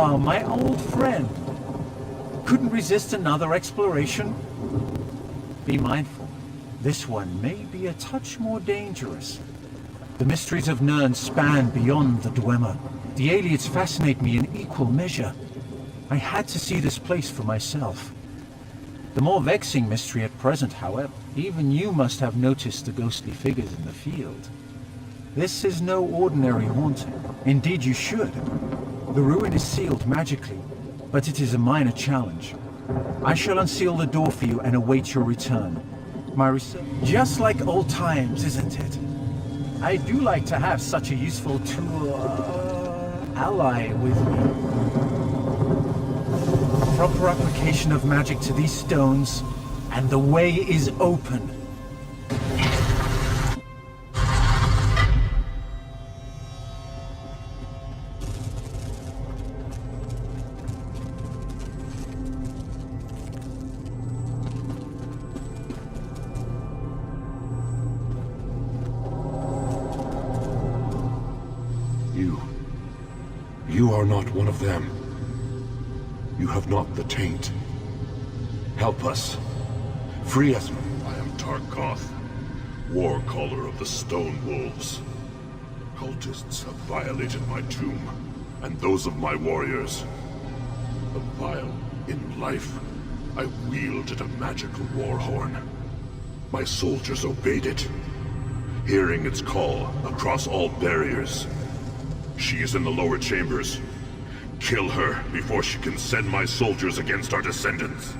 [SPEAKER 17] Ah, my old friend. Couldn't resist another exploration? Be mindful. This one may be a touch more dangerous. The mysteries of Nirn span beyond the Dwemer. The aliens fascinate me in equal measure. I had to see this place for myself. The more vexing mystery at present, however, even you must have noticed the ghostly figures in the field. This is no ordinary haunting. Indeed, you should. The ruin is sealed magically, but it is a minor challenge. I shall unseal the door for you and await your return. My research... Just like old times, isn't it? I do like to have such a useful tool, ally with me. Proper application of magic to these stones, and the way is open.
[SPEAKER 4] You are not one of them. You have not the taint. Help us. Free us.
[SPEAKER 18] I am Tarkoth, war caller of the Stone Wolves. Cultists have violated my tomb, and those of my warriors. But while in life, I wielded a magical war horn. My soldiers obeyed it, hearing its call across all barriers. She is in the lower chambers. Kill her before she can send my soldiers against our descendants.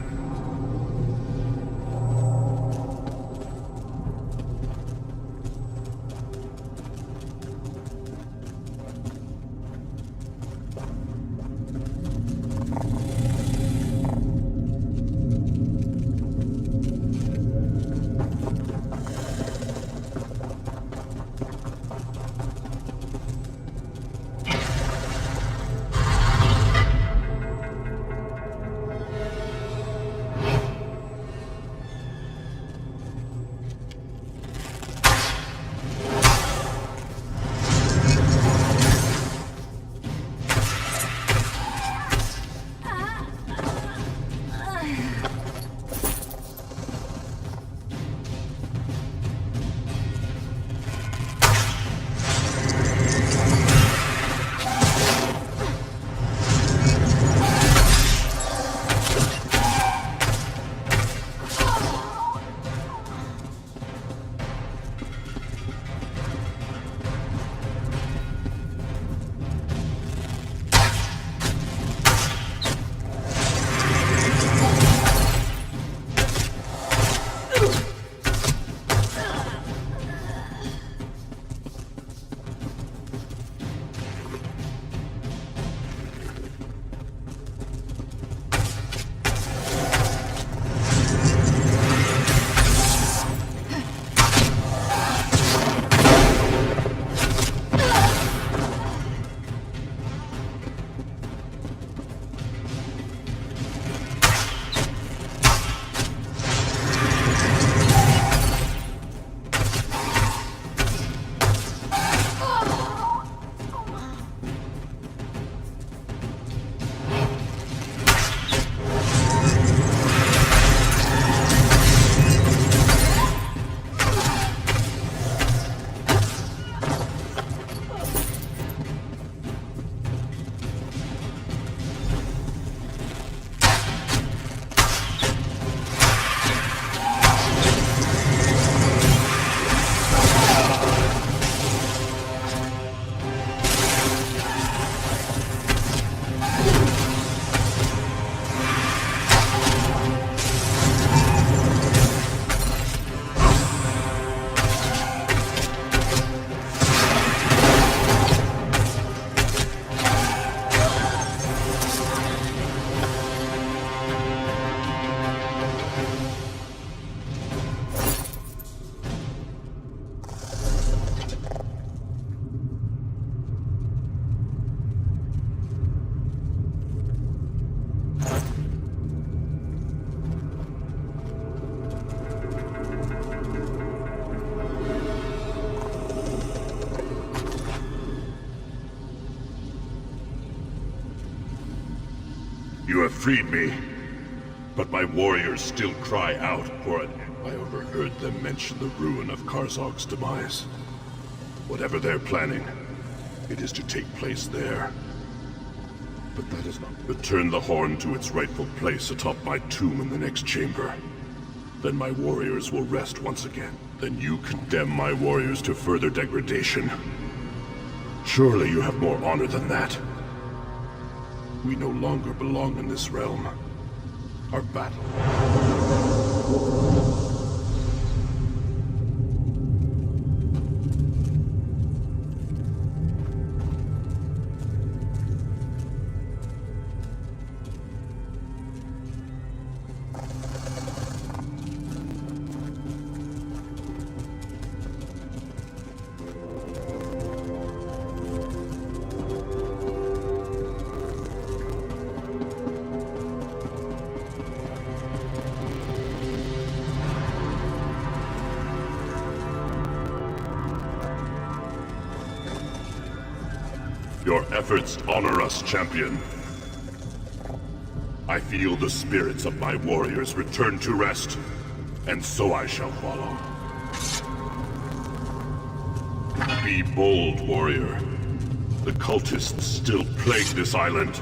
[SPEAKER 18] You have freed me, but my warriors still cry out for an... I overheard them mention the ruin of Karzog's demise. Whatever they're planning, it is to take place there. But that is not... Return the horn to its rightful place atop my tomb in the next chamber. Then my warriors will rest once again. Then you condemn my warriors to further degradation. Surely you have more honor than that. We no longer belong in this realm. Our battle... Your efforts honor us, champion. I feel the spirits of my warriors return to rest, and so I shall follow. Be bold, warrior. The cultists still plague this island.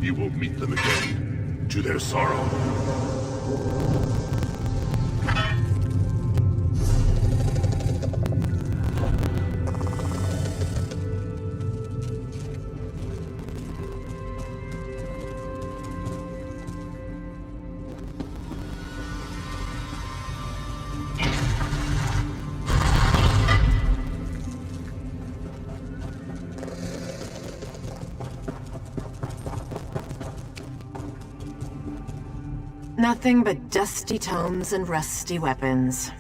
[SPEAKER 18] You will meet them again, to their sorrow.
[SPEAKER 9] Nothing but dusty tomes and rusty weapons.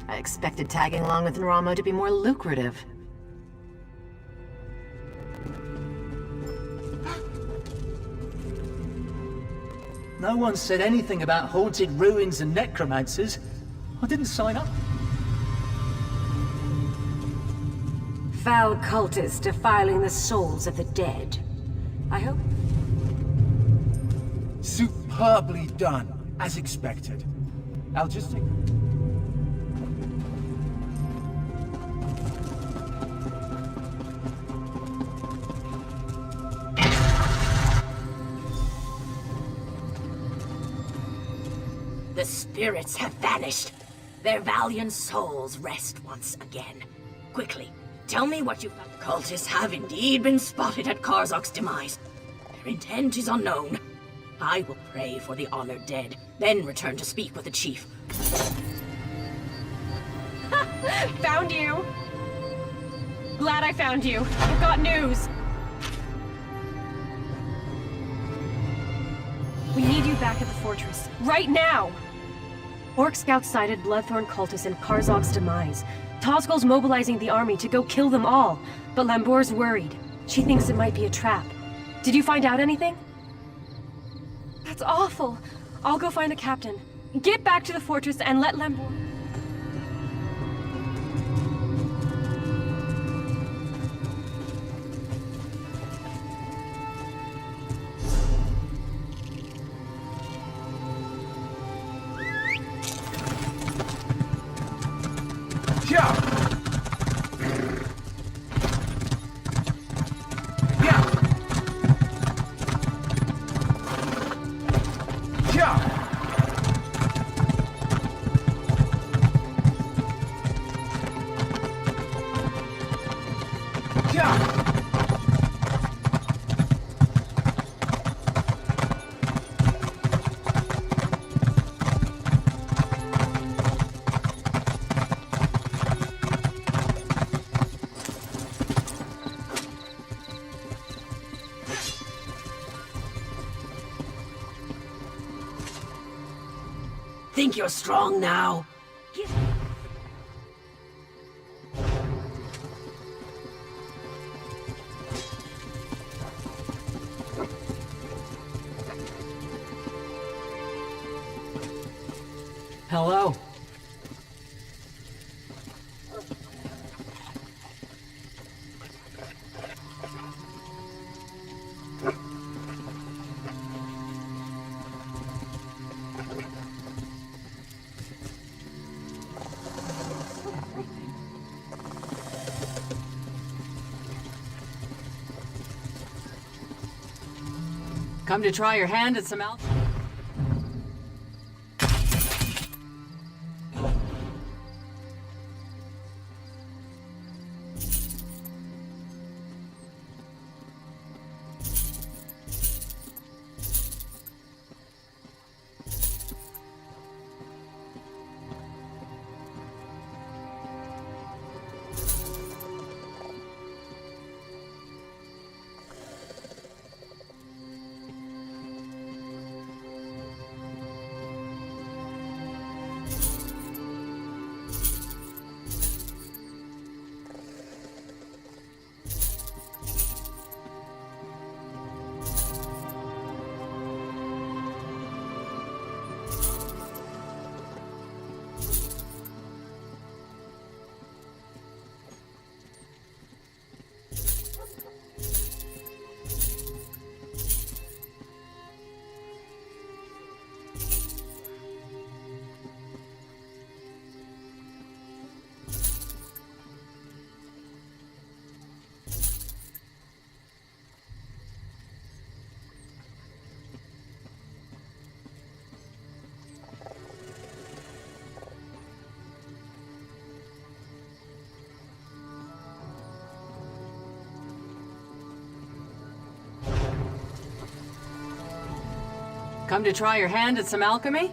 [SPEAKER 9] I expected tagging along with Naramo to be more lucrative.
[SPEAKER 19] No one said anything about haunted ruins and necromancers. I didn't sign up.
[SPEAKER 20] Foul cultists defiling the souls of the dead. I hope...
[SPEAKER 17] Superbly done, as expected. I'll just take...
[SPEAKER 16] The spirits have vanished. Their valiant souls rest once again. Quickly, tell me what you found. Cultists have indeed been spotted at Karzog's demise. Their intent is unknown. I will pray for the honored dead, then return to speak with the chief.
[SPEAKER 8] Found you! Glad I found you. I've got news. We need you back at the fortress. Right now! Orc scouts sighted Bloodthorn cultists in Karzog's demise. Tozgol's mobilizing the army to go kill them all, but Lambour's worried. She thinks it might be a trap. Did you find out anything? That's awful. I'll go find the captain. Get back to the fortress and let Lambour...
[SPEAKER 16] Think you're strong now?
[SPEAKER 19] Hello.
[SPEAKER 6] Come to try your hand at some alchemy? Come to try your hand at some alchemy?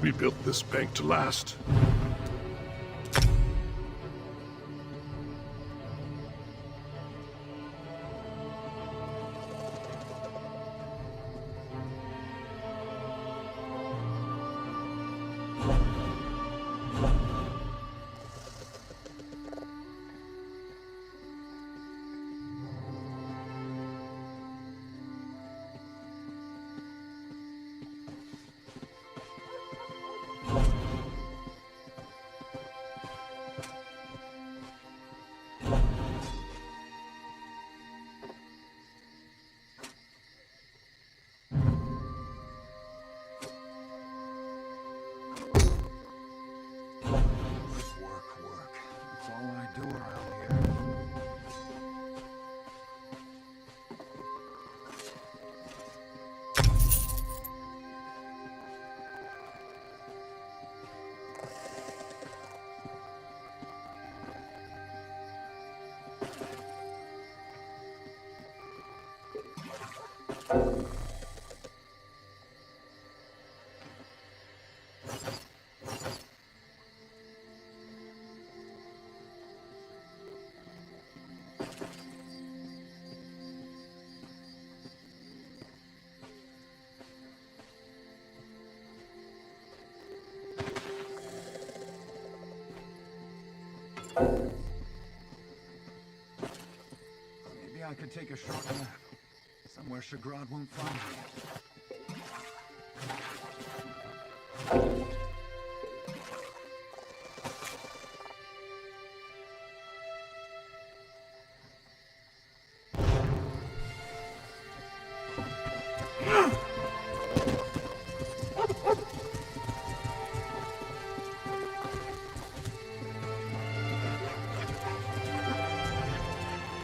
[SPEAKER 18] We built this bank to last.
[SPEAKER 7] Maybe I could take a short nap. Somewhere Shagrad won't find me.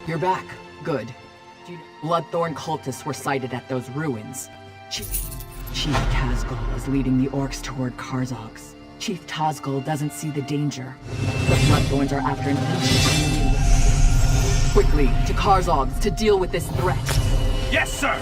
[SPEAKER 6] You're back. Good. Bloodthorn cultists were sighted at those ruins. Chief Tazgul is leading the orcs toward Karzog's. Chief Tazgul doesn't see the danger. The Bloodthorns are after an ancient enemy. Quickly, to Karzog's to deal with this threat.
[SPEAKER 14] Yes, sir!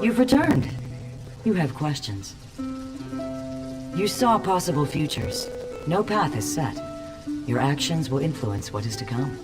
[SPEAKER 5] You've returned. You have questions. You saw possible futures. No path is set. Your actions will influence what is to come.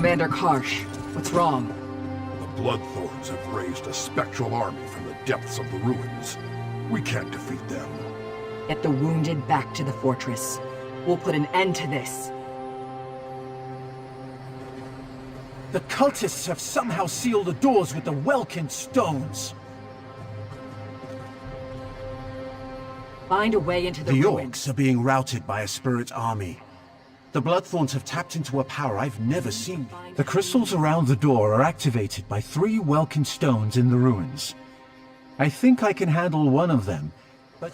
[SPEAKER 6] Commander Karsh, what's wrong?
[SPEAKER 4] The Bloodthorns have raised a spectral army from the depths of the ruins. We can't defeat them.
[SPEAKER 6] Get the wounded back to the fortress. We'll put an end to this.
[SPEAKER 17] The cultists have somehow sealed the doors with the Welkin stones.
[SPEAKER 6] Find a way into the
[SPEAKER 3] The
[SPEAKER 6] ruins.
[SPEAKER 3] orcs are being routed by a spirit army. The Bloodthorns have tapped into a power I've never seen.
[SPEAKER 17] The crystals around the door are activated by 3 Welkin stones in the ruins. I think I can handle one of them, but...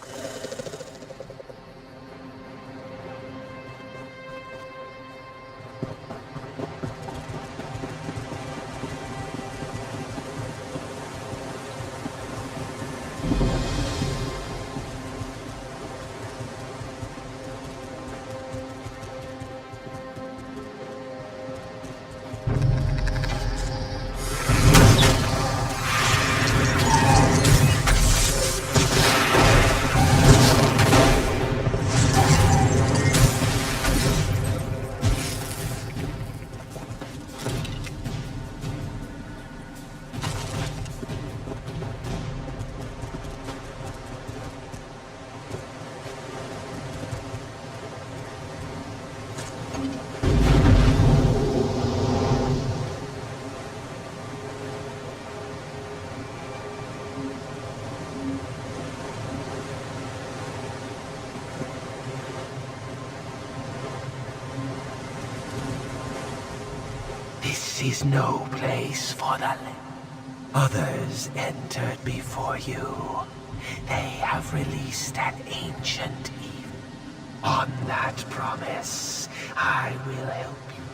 [SPEAKER 21] This is no place for the others entered before you. They have released an ancient evil. On that promise, I will help you.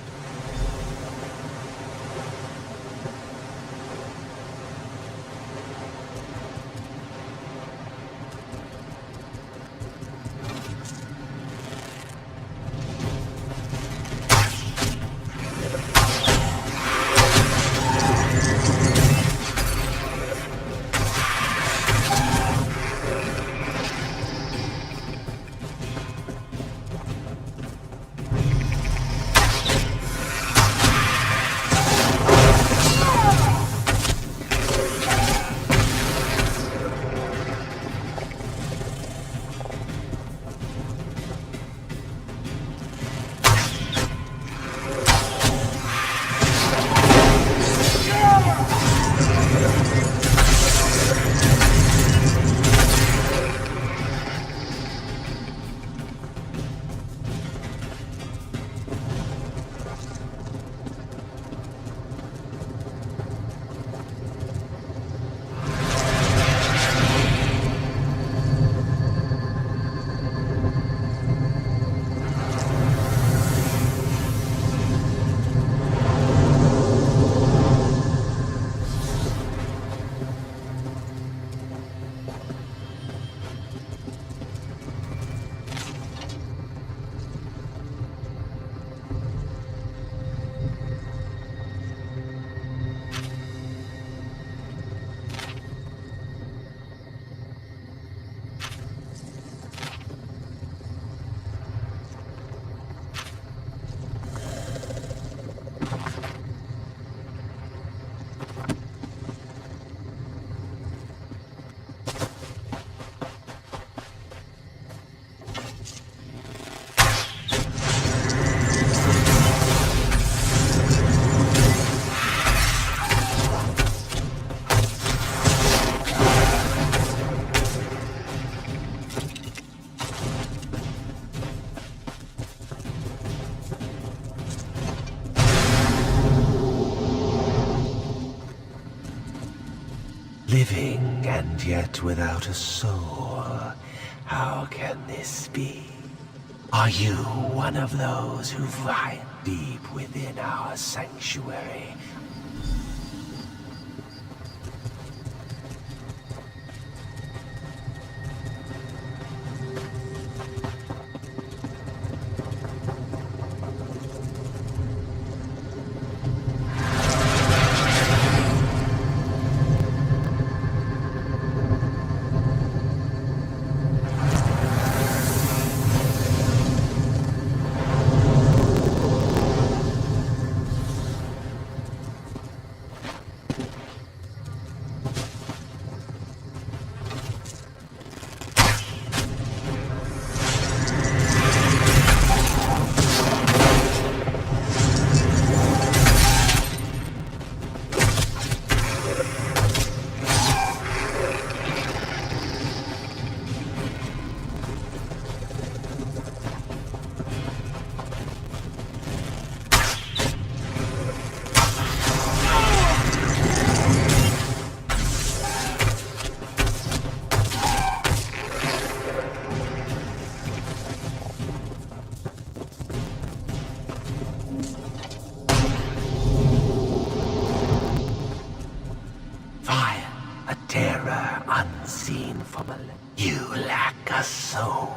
[SPEAKER 21] and yet without a soul. How can this be? Are you one of those who find deep within our sanctuary? You lack a soul.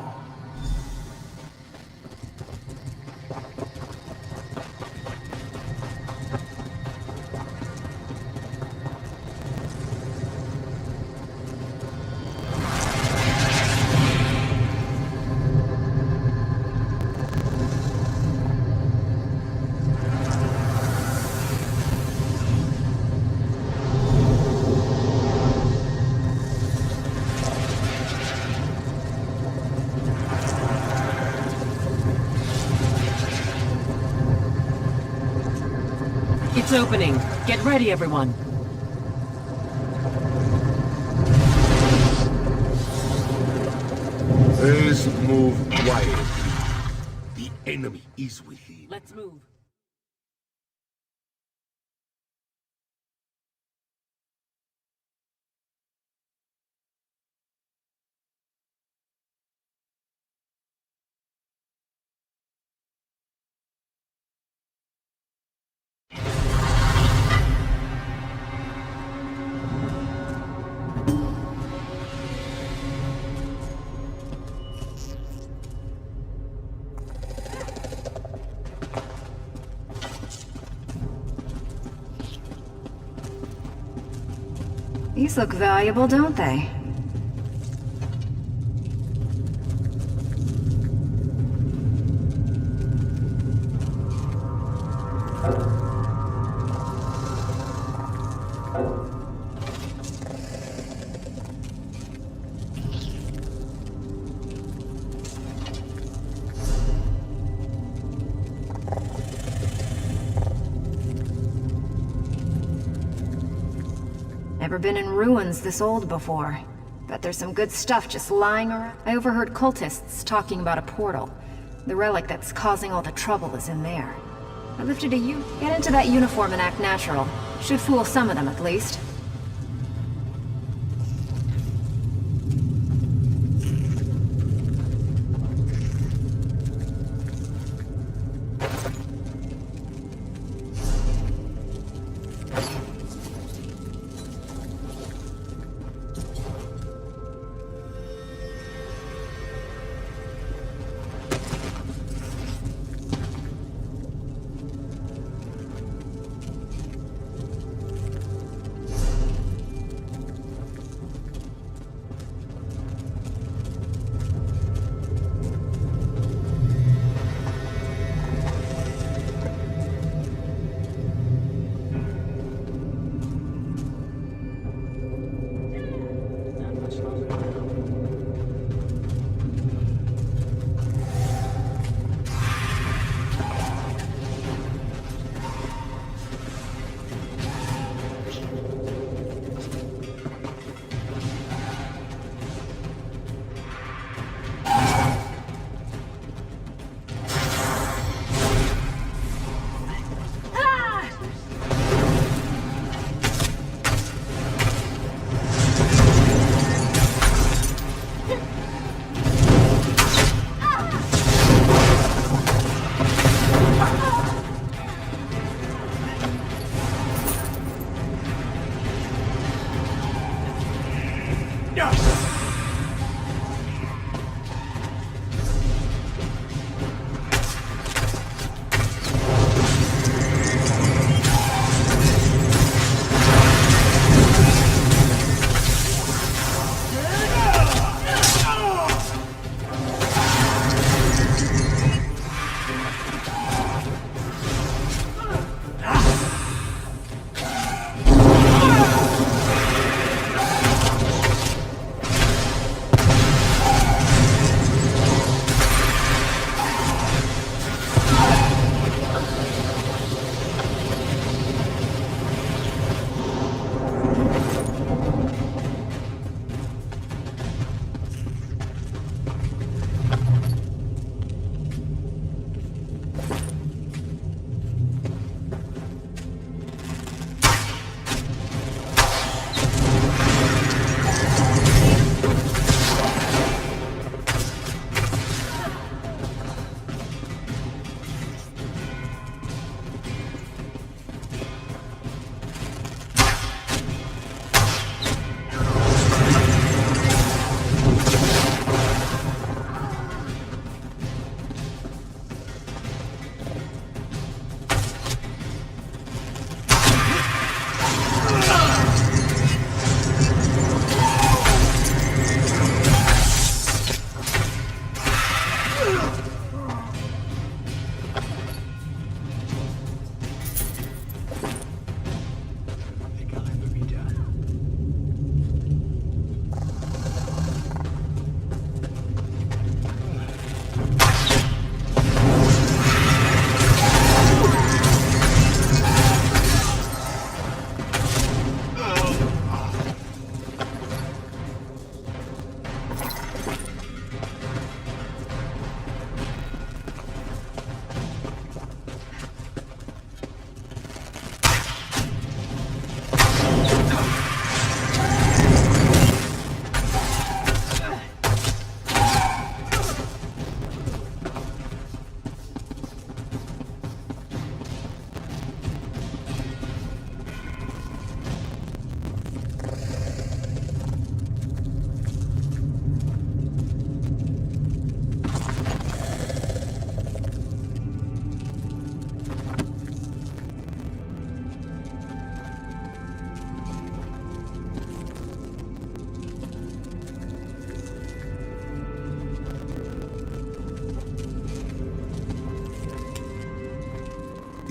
[SPEAKER 1] It's opening. Get ready, everyone.
[SPEAKER 18] Please move quietly. The enemy is within.
[SPEAKER 1] Let's move.
[SPEAKER 12] These look valuable, don't they? Never been in ruins this old before. Bet there's some good stuff just lying around. I overheard cultists talking about a portal. The relic that's causing all the trouble is in there. I lifted a Get into that uniform and act natural. Should fool some of them at least.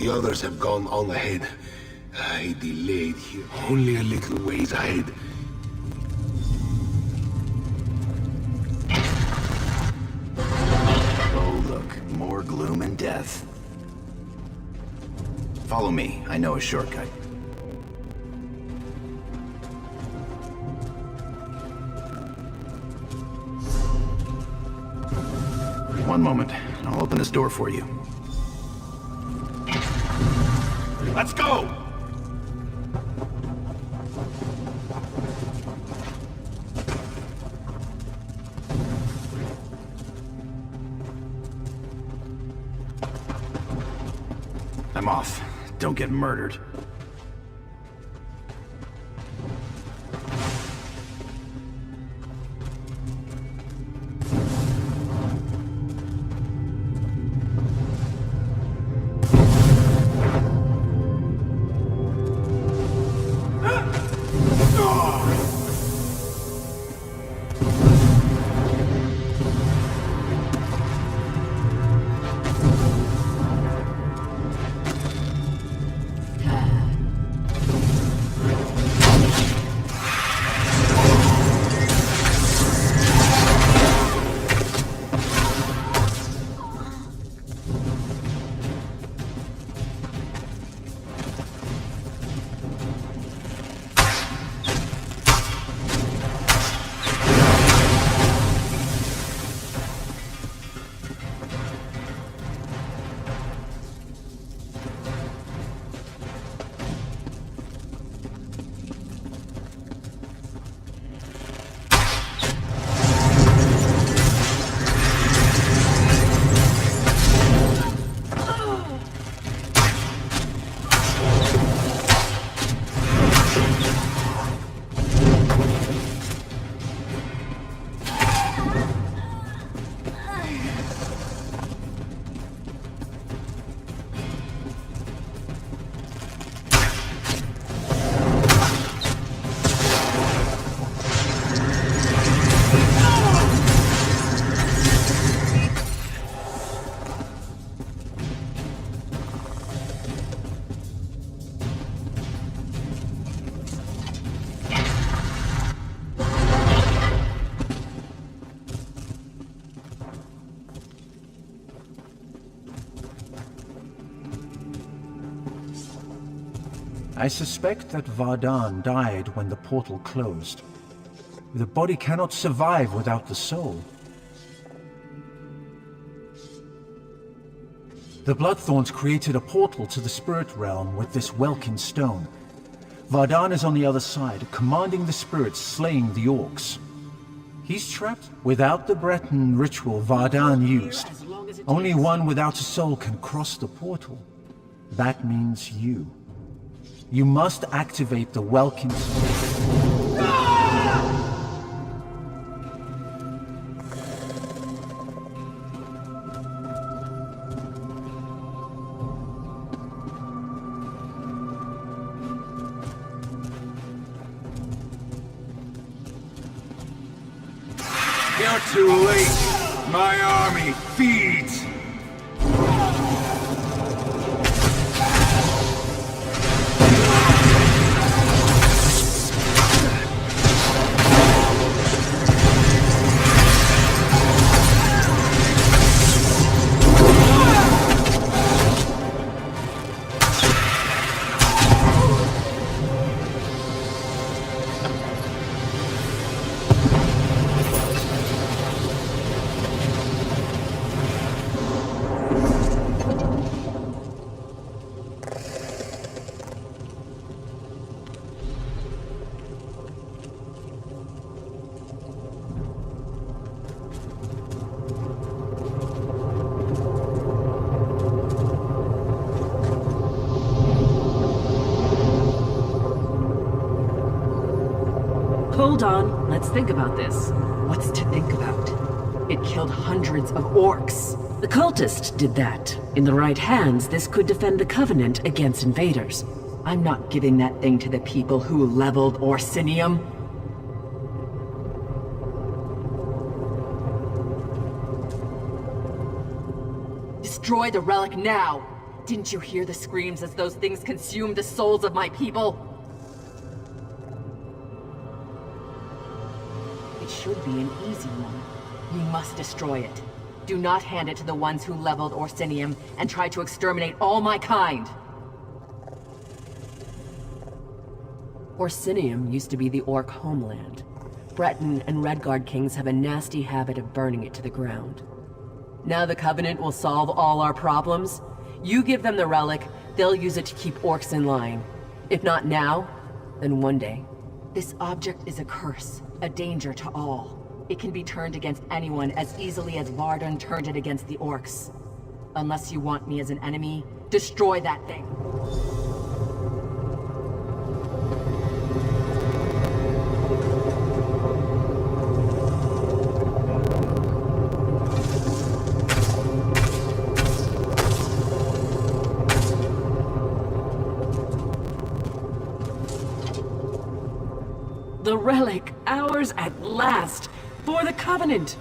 [SPEAKER 21] the others have gone on ahead. I delayed here only a little ways ahead.
[SPEAKER 15] Oh, look. More gloom and death. Follow me. I know a shortcut. One moment. I'll open this door for you.
[SPEAKER 14] Let's go!
[SPEAKER 15] I'm off. Don't get murdered.
[SPEAKER 17] I suspect that Vardan died when the portal closed. The body cannot survive without the soul. The Bloodthorns created a portal to the spirit realm with this Welkin stone. Vardan is on the other side, commanding the spirits slaying the orcs. He's trapped without the Breton ritual Vardan used. Only one without a soul can cross the portal. That means you. You must activate the Welkin stone.
[SPEAKER 7] You're too late. My army feeds.
[SPEAKER 6] Hold on, let's think about this. What's to think about? It killed hundreds of orcs.
[SPEAKER 1] The cultist did that. In the right hands, this could defend the Covenant against invaders.
[SPEAKER 6] I'm not giving that thing to the people who leveled Orsinium. Destroy the relic now! Didn't you hear the screams as those things consumed the souls of my people? It should be an easy one. You must destroy it. Do not hand it to the ones who leveled Orsinium and tried to exterminate all my kind. Orsinium used to be the Orc homeland. Breton and Redguard kings have a nasty habit of burning it to the ground. Now the Covenant will solve all our problems. You give them the relic, they'll use it to keep Orcs in line. If not now, then one day. This object is a curse, a danger to all. It can be turned against anyone as easily as Varden turned it against the Orcs. Unless you want me as an enemy, destroy that thing.
[SPEAKER 1] The relic, ours at last, for the Covenant!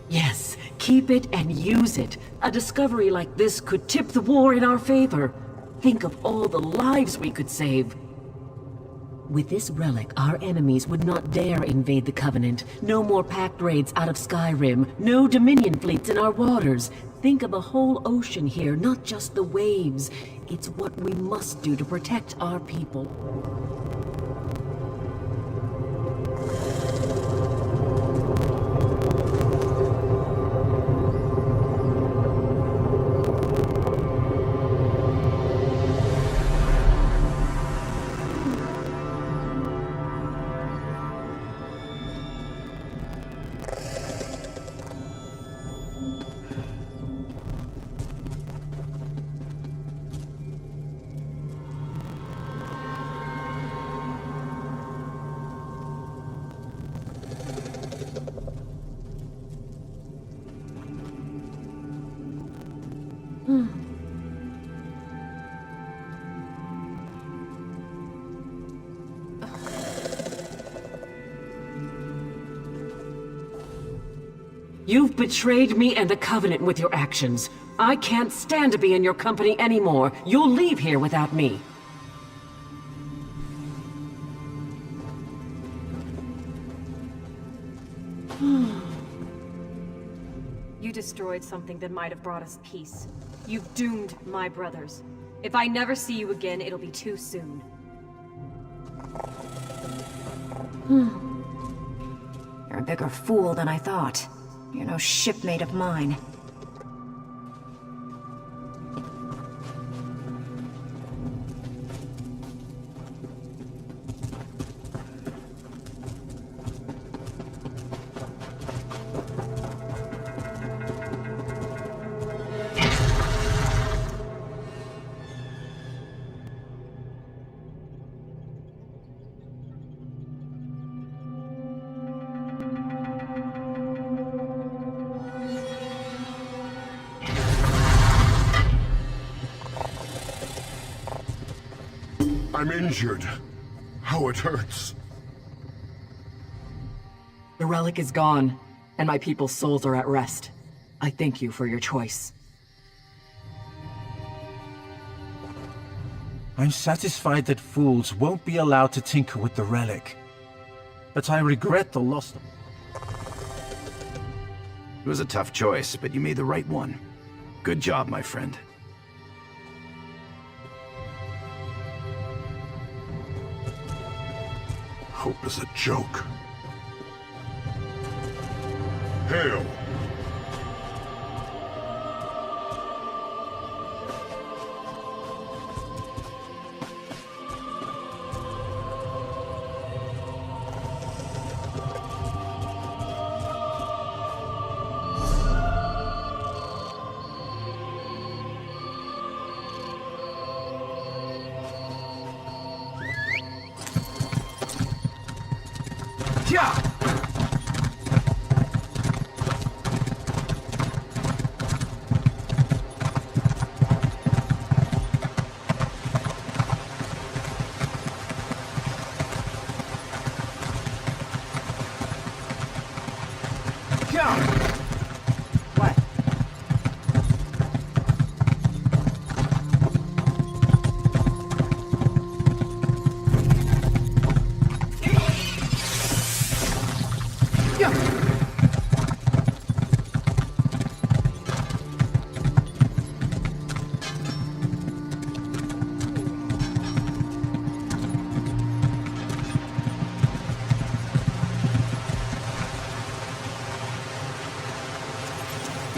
[SPEAKER 1] Yes, keep it and use it. A discovery like this could tip the war in our favor. Think of all the lives we could save. With this relic, our enemies would not dare invade the Covenant. No more pact raids out of Skyrim. No Dominion fleets in our waters. Think of the whole ocean here, not just the waves. It's what we must do to protect our people. You've betrayed me and the Covenant with your actions. I can't stand to be in your company anymore. You'll leave here without me.
[SPEAKER 8] You destroyed something that might have brought us peace. You've doomed my brothers. If I never see you again, it'll be too soon.
[SPEAKER 12] You're a bigger fool than I thought. You're no shipmate of mine.
[SPEAKER 18] I'm injured. How it hurts.
[SPEAKER 6] The relic is gone, and my people's souls are at rest. I thank you for your choice.
[SPEAKER 17] I'm satisfied that fools won't be allowed to tinker with the relic. But I regret the loss of it.
[SPEAKER 15] It was a tough choice, but you made the right one. Good job, my friend.
[SPEAKER 18] Hope is a joke. Hail!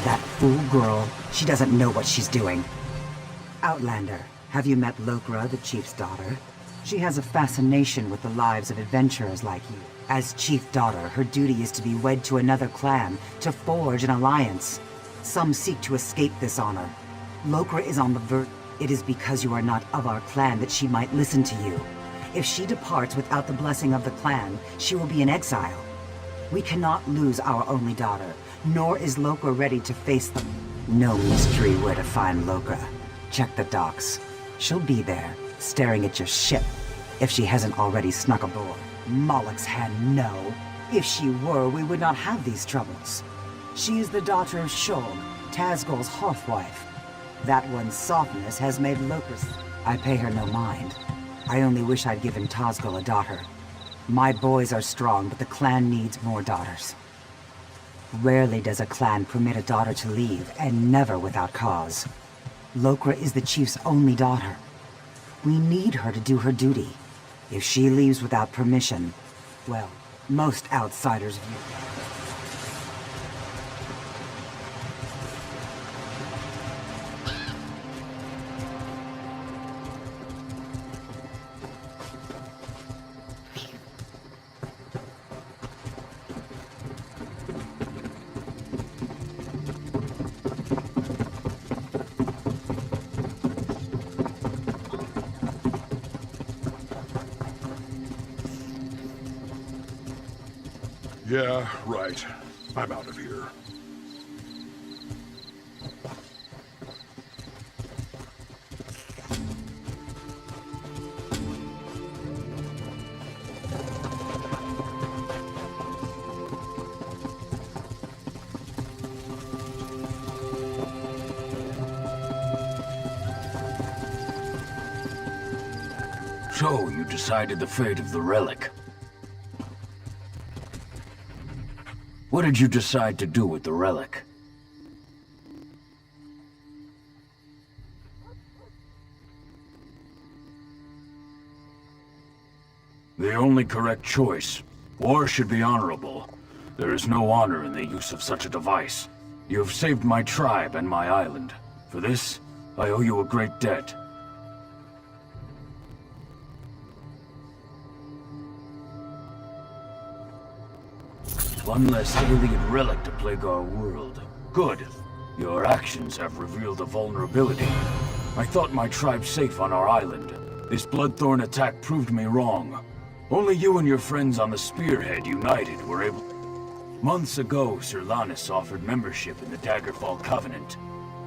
[SPEAKER 5] That fool girl, she doesn't know what she's doing. Outlander, have you met Lokra, the chief's daughter? She has a fascination with the lives of adventurers like you. As chief daughter, her duty is to be wed to another clan, to forge an alliance. Some seek to escape this honor. Lokra is on the verge. It is because you are not of our clan that she might listen to you. If she departs without the blessing of the clan, she will be in exile. We cannot lose our only daughter, nor is Lokra ready to face them. No mystery where to find Lokra. Check the docks. She'll be there, staring at your ship, if she hasn't already snuck aboard. Moloch's hand, no. If she were, we would not have these troubles. She is the daughter of Shog, Tazgol's hearthwife. That one's softness has made Lokra... I pay her no mind. I only wish I'd given Tazgol a daughter. My boys are strong, but the clan needs more daughters. Rarely does a clan permit a daughter to leave, and never without cause. Lokra is the chief's only daughter. We need her to do her duty. If she leaves without permission, well, most outsiders view her.
[SPEAKER 18] Yeah, right. I'm out of here.
[SPEAKER 2] So, you decided the fate of the relic. What did you decide to do with the relic? The only correct choice. War should be honorable. There is no honor in the use of such a device. You have saved my tribe and my island. For this, I owe you a great debt. One less alien relic to plague our world. Good. Your actions have revealed a vulnerability. I thought my tribe safe on our island. This Bloodthorn attack proved me wrong. Only you and your friends on the Spearhead united were able... Months ago, Sir Lannis offered membership in the Daggerfall Covenant.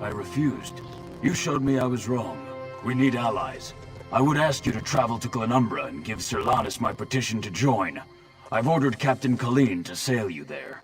[SPEAKER 2] I refused. You showed me I was wrong. We need allies. I would ask you to travel to Glenumbra and give Sir Lannis my petition to join. I've ordered Captain Colleen to sail you there.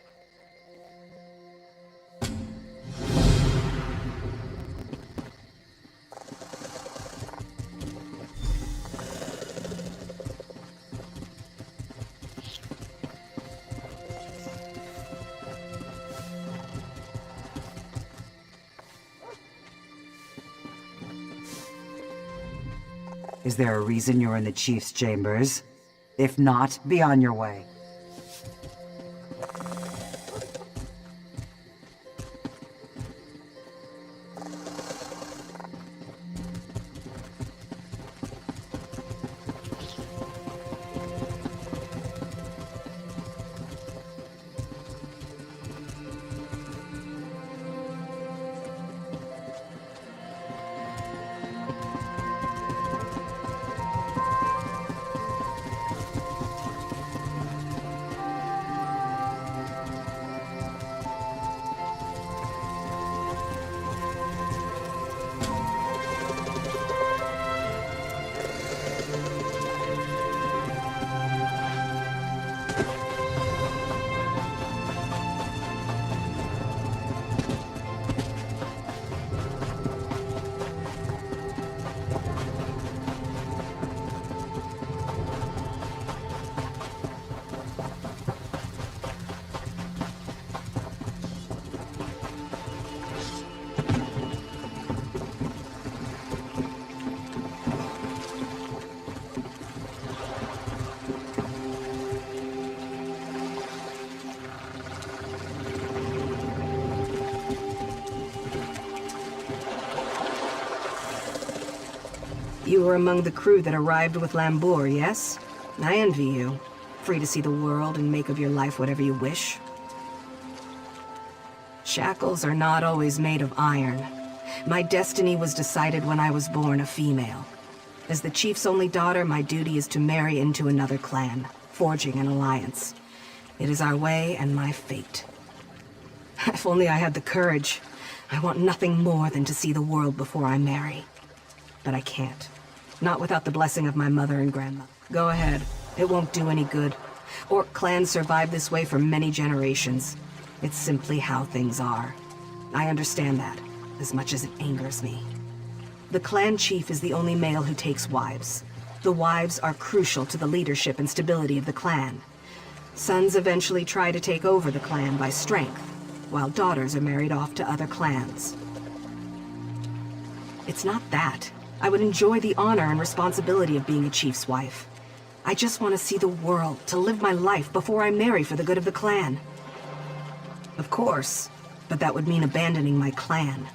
[SPEAKER 5] Is there a reason you're in the Chief's chambers? If not, be on your way.
[SPEAKER 20] You were among the crew that arrived with Lambour, yes? I envy you. Free to see the world and make of your life whatever you wish. Shackles are not always made of iron. My destiny was decided when I was born a female. As the chief's only daughter, my duty is to marry into another clan, forging an alliance. It is our way and my fate. If only I had the courage. I want nothing more than to see the world before I marry. But I can't. Not without the blessing of my mother and grandmother. Go ahead. It won't do any good. Orc clans survived this way for many generations. It's simply how things are. I understand that, as much as it angers me. The clan chief is the only male who takes wives. The wives are crucial to the leadership and stability of the clan. Sons eventually try to take over the clan by strength, while daughters are married off to other clans. It's not that. I would enjoy the honor and responsibility of being a chief's wife. I just want to see the world, to live my life before I marry for the good of the clan. Of course, but that would mean abandoning my clan.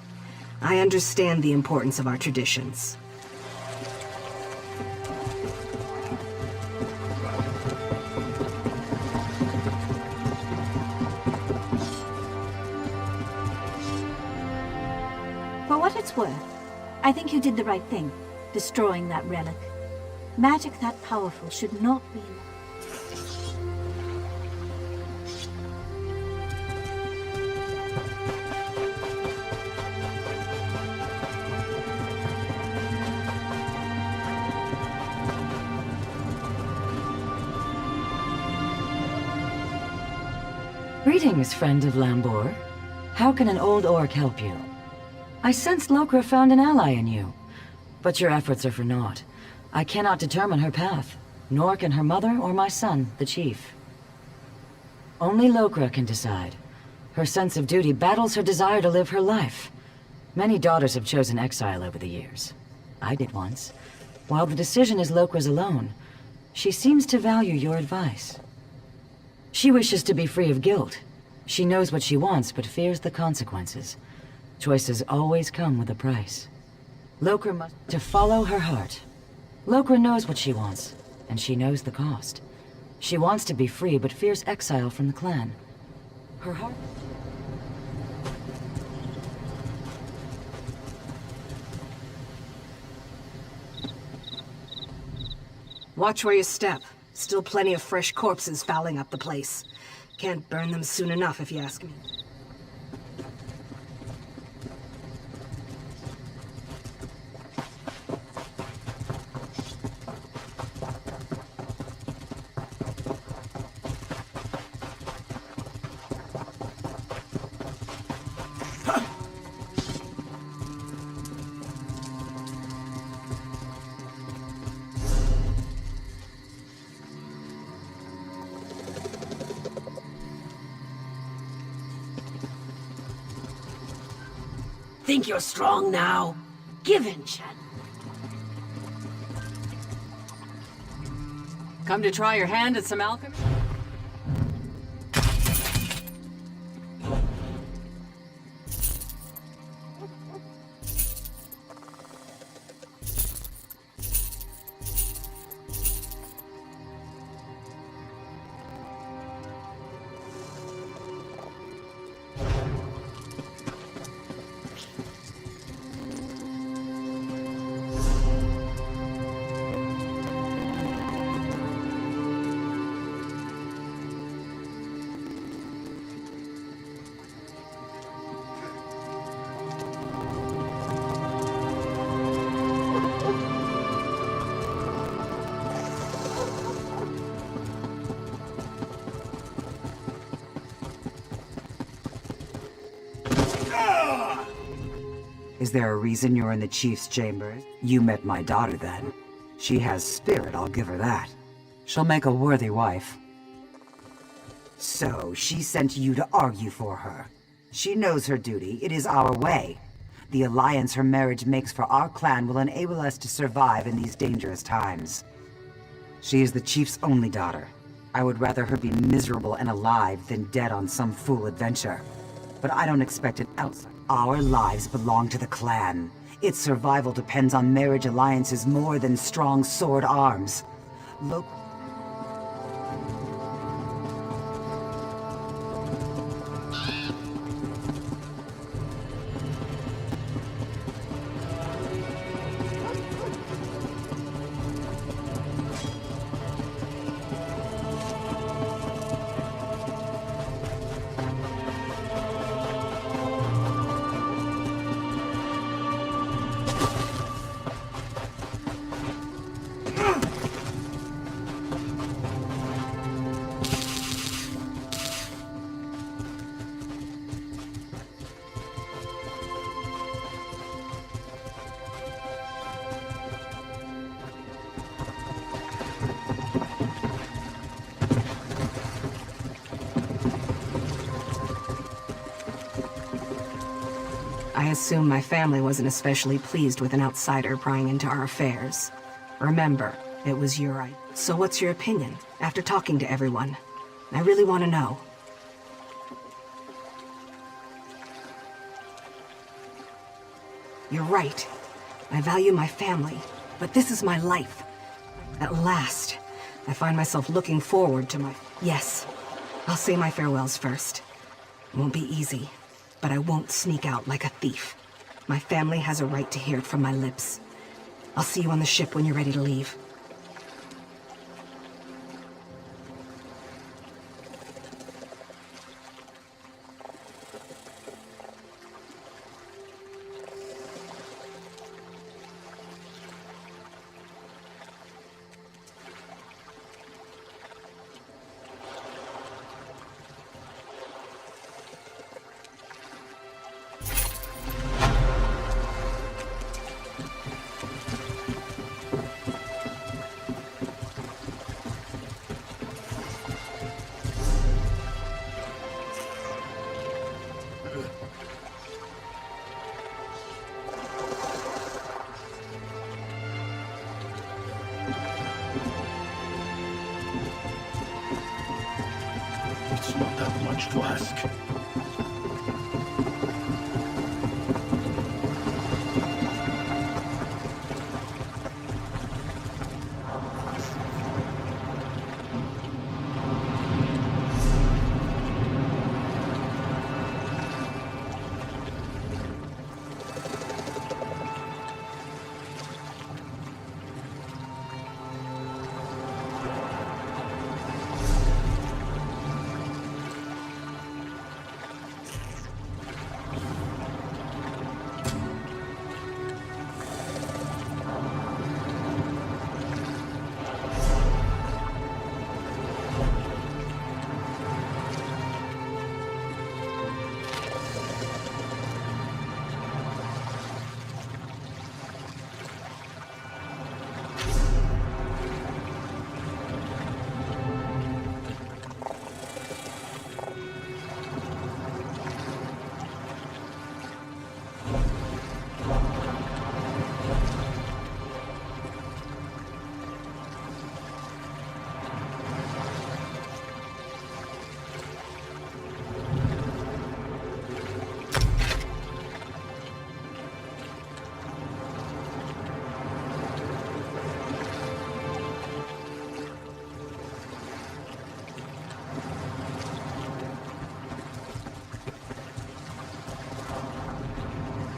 [SPEAKER 20] I understand the importance of our traditions.
[SPEAKER 11] For what it's worth, I think you did the right thing, destroying that relic. Magic that powerful should not be...
[SPEAKER 5] Greetings, friend of Lambour. How can an old orc help you? I sensed Lokra found an ally in you, but your efforts are for naught. I cannot determine her path, nor can her mother or my son, the chief. Only Lokra can decide. Her sense of duty battles her desire to live her life. Many daughters have chosen exile over the years. I did once. While the decision is Lokra's alone, she seems to value your advice. She wishes to be free of guilt. She knows what she wants, but fears the consequences. Choices always come with a price. Lokra must to follow her heart. Lokra knows what she wants, and she knows the cost. She wants to be free, but fears exile from the clan. Her heart...
[SPEAKER 20] Watch where you step. Still plenty of fresh corpses fouling up the place. Can't burn them soon enough, if you ask me.
[SPEAKER 1] Think you're strong now? Give in, Chen.
[SPEAKER 6] Come to try your hand at some alchemy?
[SPEAKER 22] Is there a reason you're in the chief's chambers? You met my daughter then. She has spirit, I'll give her that. She'll make a worthy wife. So, she sent you to argue for her. She knows her duty. It is our way. The alliance her marriage makes for our clan will enable us to survive in these dangerous times. She is the chief's only daughter. I would rather her be miserable and alive than dead on some fool adventure. But I don't expect it outside. Our lives belong to the clan. Its survival depends on marriage alliances more than strong sword arms. Look.
[SPEAKER 20] I assume my family wasn't especially pleased with an outsider prying into our affairs. Remember, it was your idea. So what's your opinion, after talking to everyone? I really want to know. You're right. I value my family, but this is my life. At last, I find myself looking forward to my... Yes, I'll say my farewells first. It won't be easy, but I won't sneak out like a thief. My family has a right to hear it from my lips. I'll see you on the ship when you're ready to leave.
[SPEAKER 15] It's not that much to ask.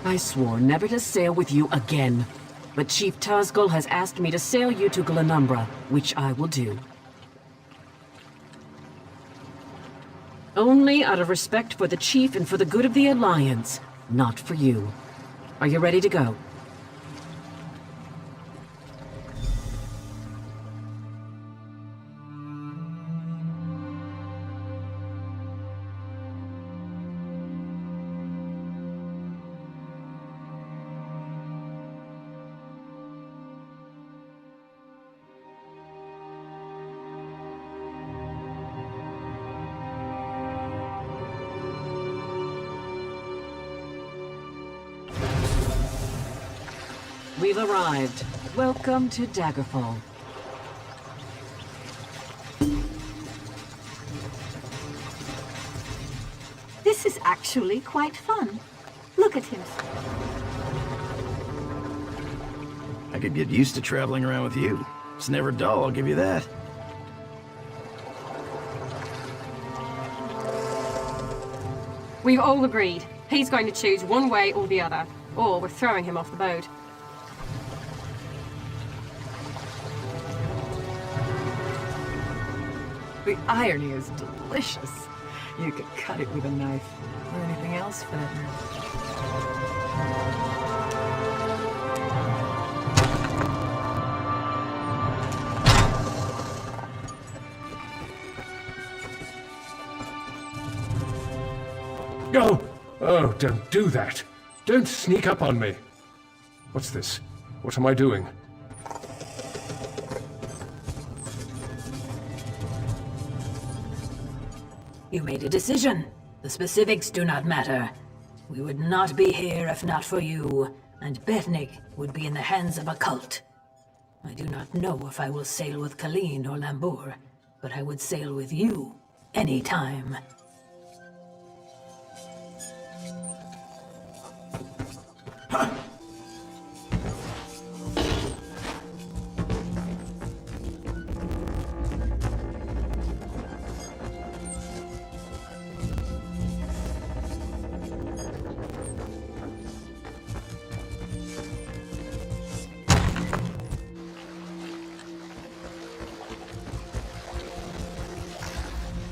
[SPEAKER 1] I swore never to sail with you again. But Chief Tazgul has asked me to sail you to Glanumbra, which I will do. Only out of respect for the Chief and for the good of the Alliance, not for you. Are you ready to go? We've arrived. Welcome to Daggerfall.
[SPEAKER 11] This is actually quite fun. Look at him.
[SPEAKER 15] could get used to traveling around with you. It's never dull, I'll give you that.
[SPEAKER 8] We've all agreed. He's going to choose one way or the other. Or we're throwing him off the boat.
[SPEAKER 6] The irony is delicious. You could cut it with a knife. Or anything else for that matter.
[SPEAKER 10] No! Oh, don't do that. Don't sneak up on me. What's this? What am I doing?
[SPEAKER 16] You made a decision. The specifics do not matter. We would not be here if not for you, and Bethnik would be in the hands of a cult. I do not know if I will sail with Colleen or Lambour, but I would sail with you anytime.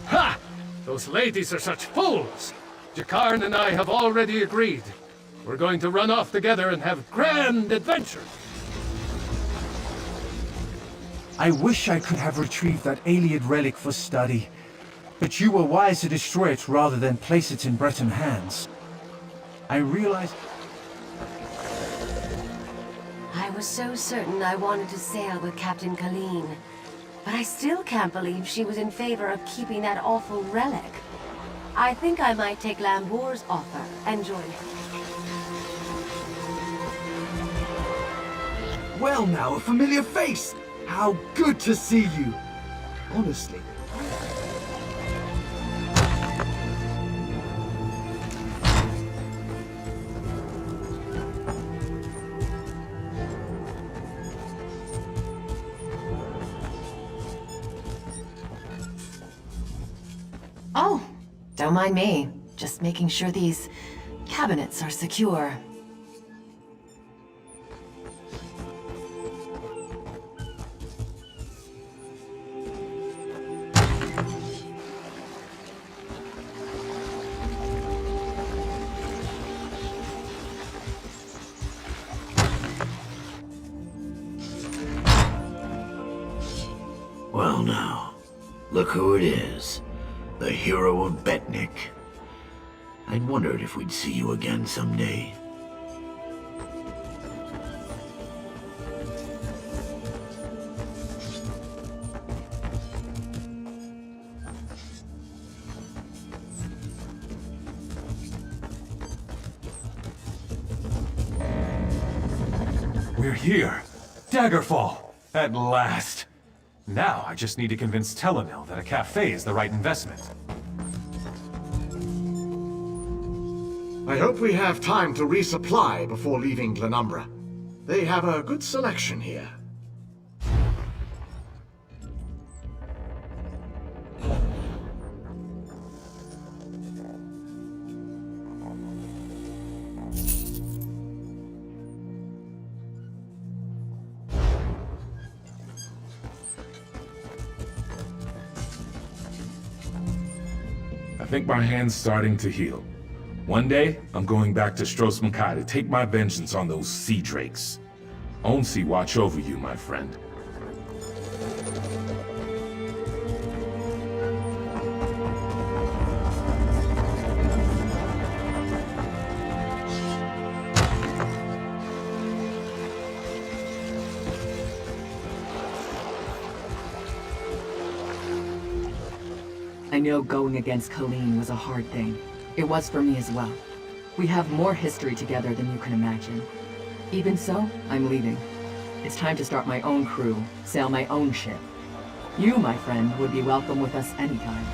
[SPEAKER 10] Ha! Those ladies are such fools! Jakarn and I have already agreed. We're going to run off together and have grand adventure.
[SPEAKER 17] I wish I could have retrieved that Ayleid relic for study, but you were wise to destroy it rather than place it in Breton hands. I realized...
[SPEAKER 9] I was so certain I wanted to sail with Captain Colleen, but I still can't believe she was in favor of keeping that awful relic. I think I might take Lambour's offer and join him.
[SPEAKER 3] Well now, a familiar face! How good to see you! Honestly.
[SPEAKER 20] Oh, don't mind me. Just making sure these cabinets are secure.
[SPEAKER 13] Well now, look who it is. The hero of Betnik. I'd wondered if we'd see you again someday.
[SPEAKER 10] We're here! Daggerfall! At last! Now I just need to convince Telenil that a cafe is the right investment.
[SPEAKER 23] I hope we have time to resupply before leaving Glenumbra. They have a good selection here.
[SPEAKER 10] I think my hand's starting to heal. One day, I'm going back to Strosmankai to take my vengeance on those sea drakes. Onsi watch over you, my friend.
[SPEAKER 6] I know going against Colleen was a hard thing. It was for me as well. We have more history together than you can imagine. Even so, I'm leaving. It's time to start my own crew, sail my own ship. You, my friend, would be welcome with us anytime.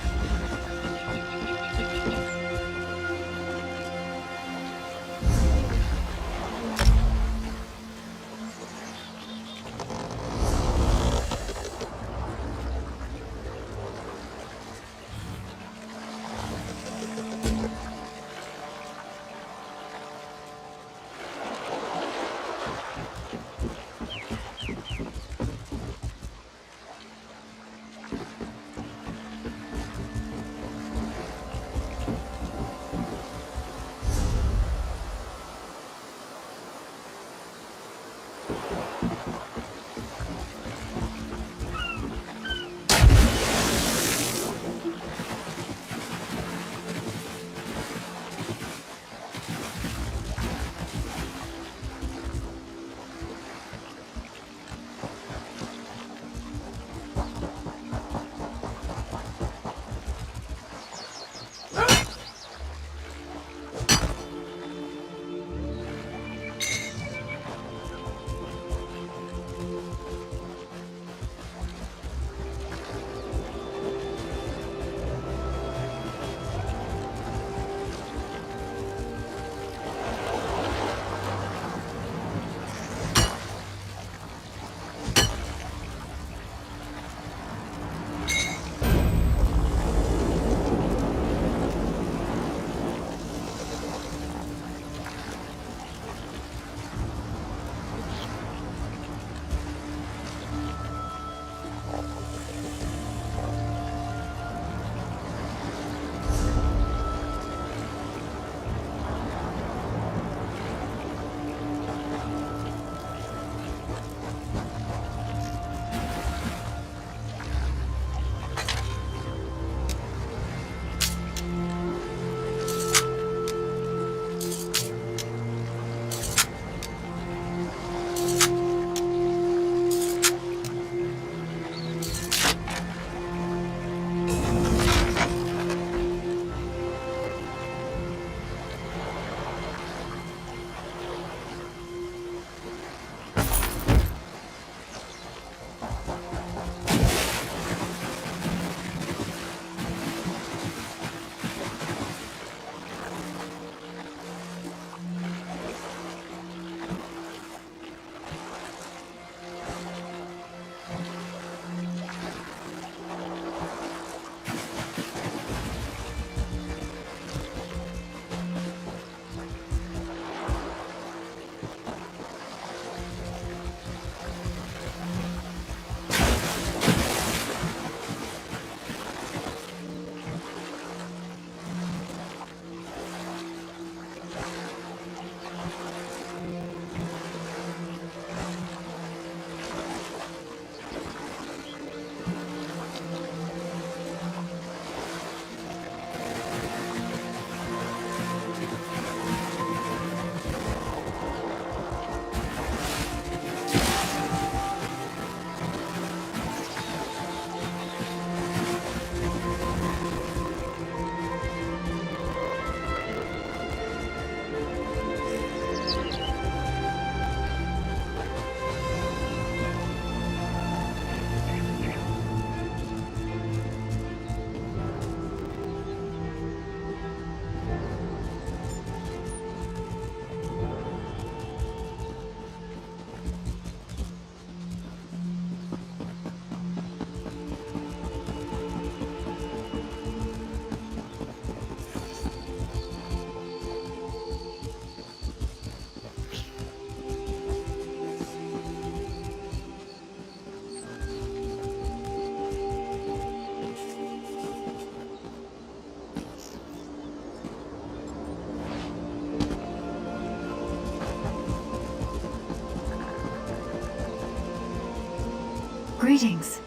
[SPEAKER 11] Greetings.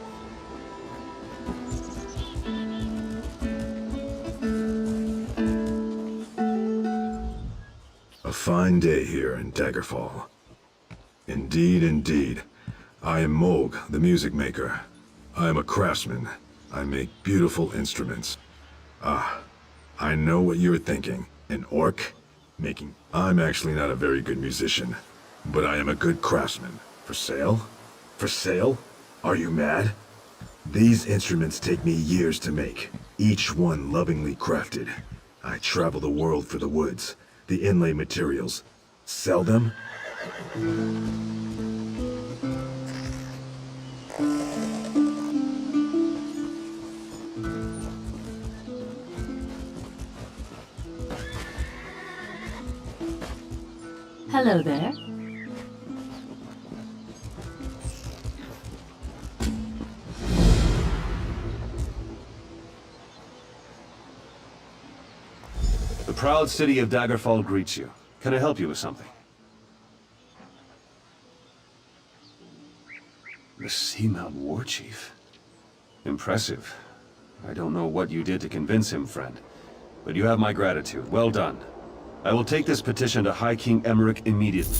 [SPEAKER 18] A fine day here in Daggerfall. Indeed, indeed. I am Moog, the music maker. I am a craftsman. I make beautiful instruments. Ah, I know what you're thinking. An orc? Making... I'm actually not a very good musician, but I am a good craftsman. For sale? For sale? Are you mad? These instruments take me years to make, each one lovingly crafted. I travel the world for the woods, the inlay materials. Sell them?
[SPEAKER 1] Hello there.
[SPEAKER 4] The proud city of Daggerfall greets you. Can I help you with something? The Seamount War Chief. Impressive. I don't know what you did to convince him, friend. But you have my gratitude. Well done. I will take this petition to High King Emmerich immediately.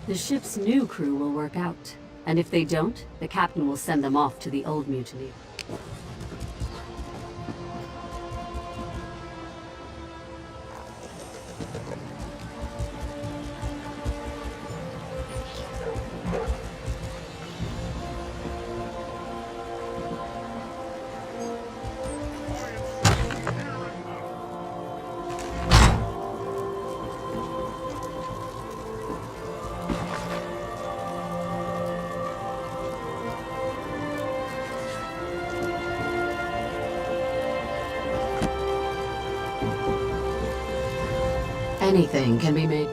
[SPEAKER 1] The ship's new crew will work out. And if they don't, the captain will send them off to the old mutiny. Anything can be made.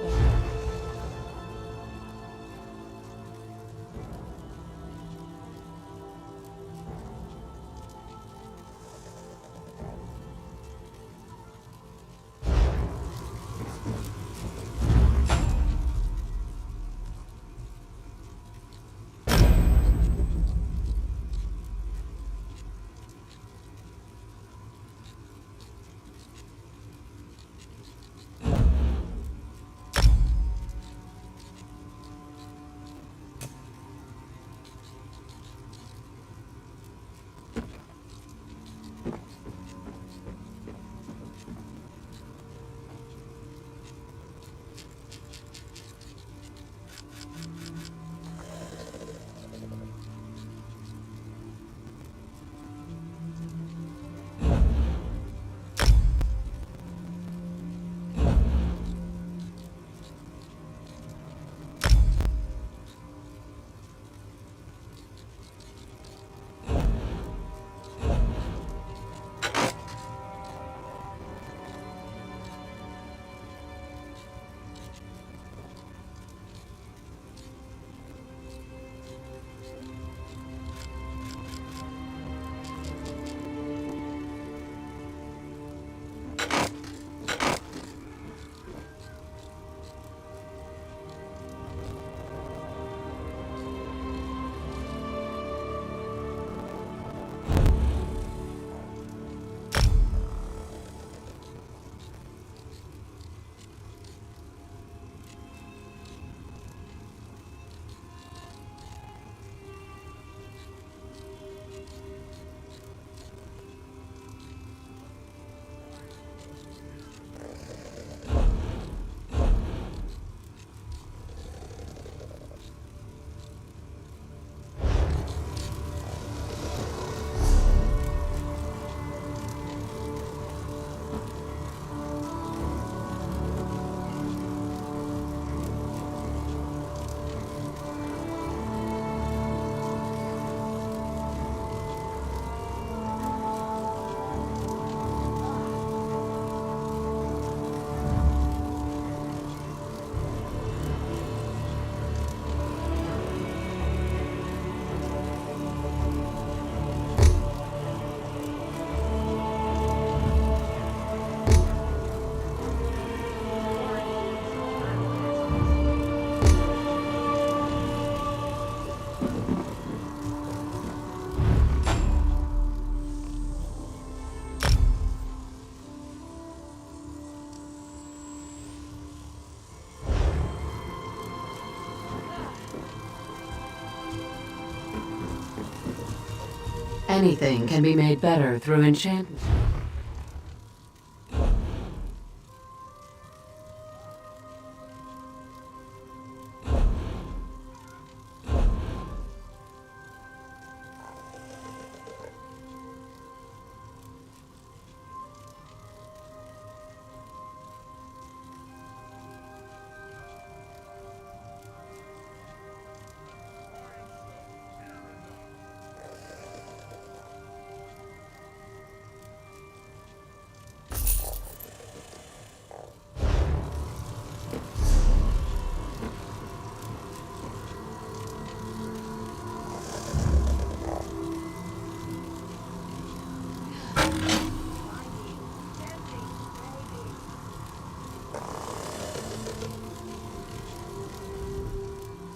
[SPEAKER 1] Anything can be made better through enchantment.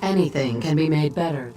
[SPEAKER 1] Anything can be made better.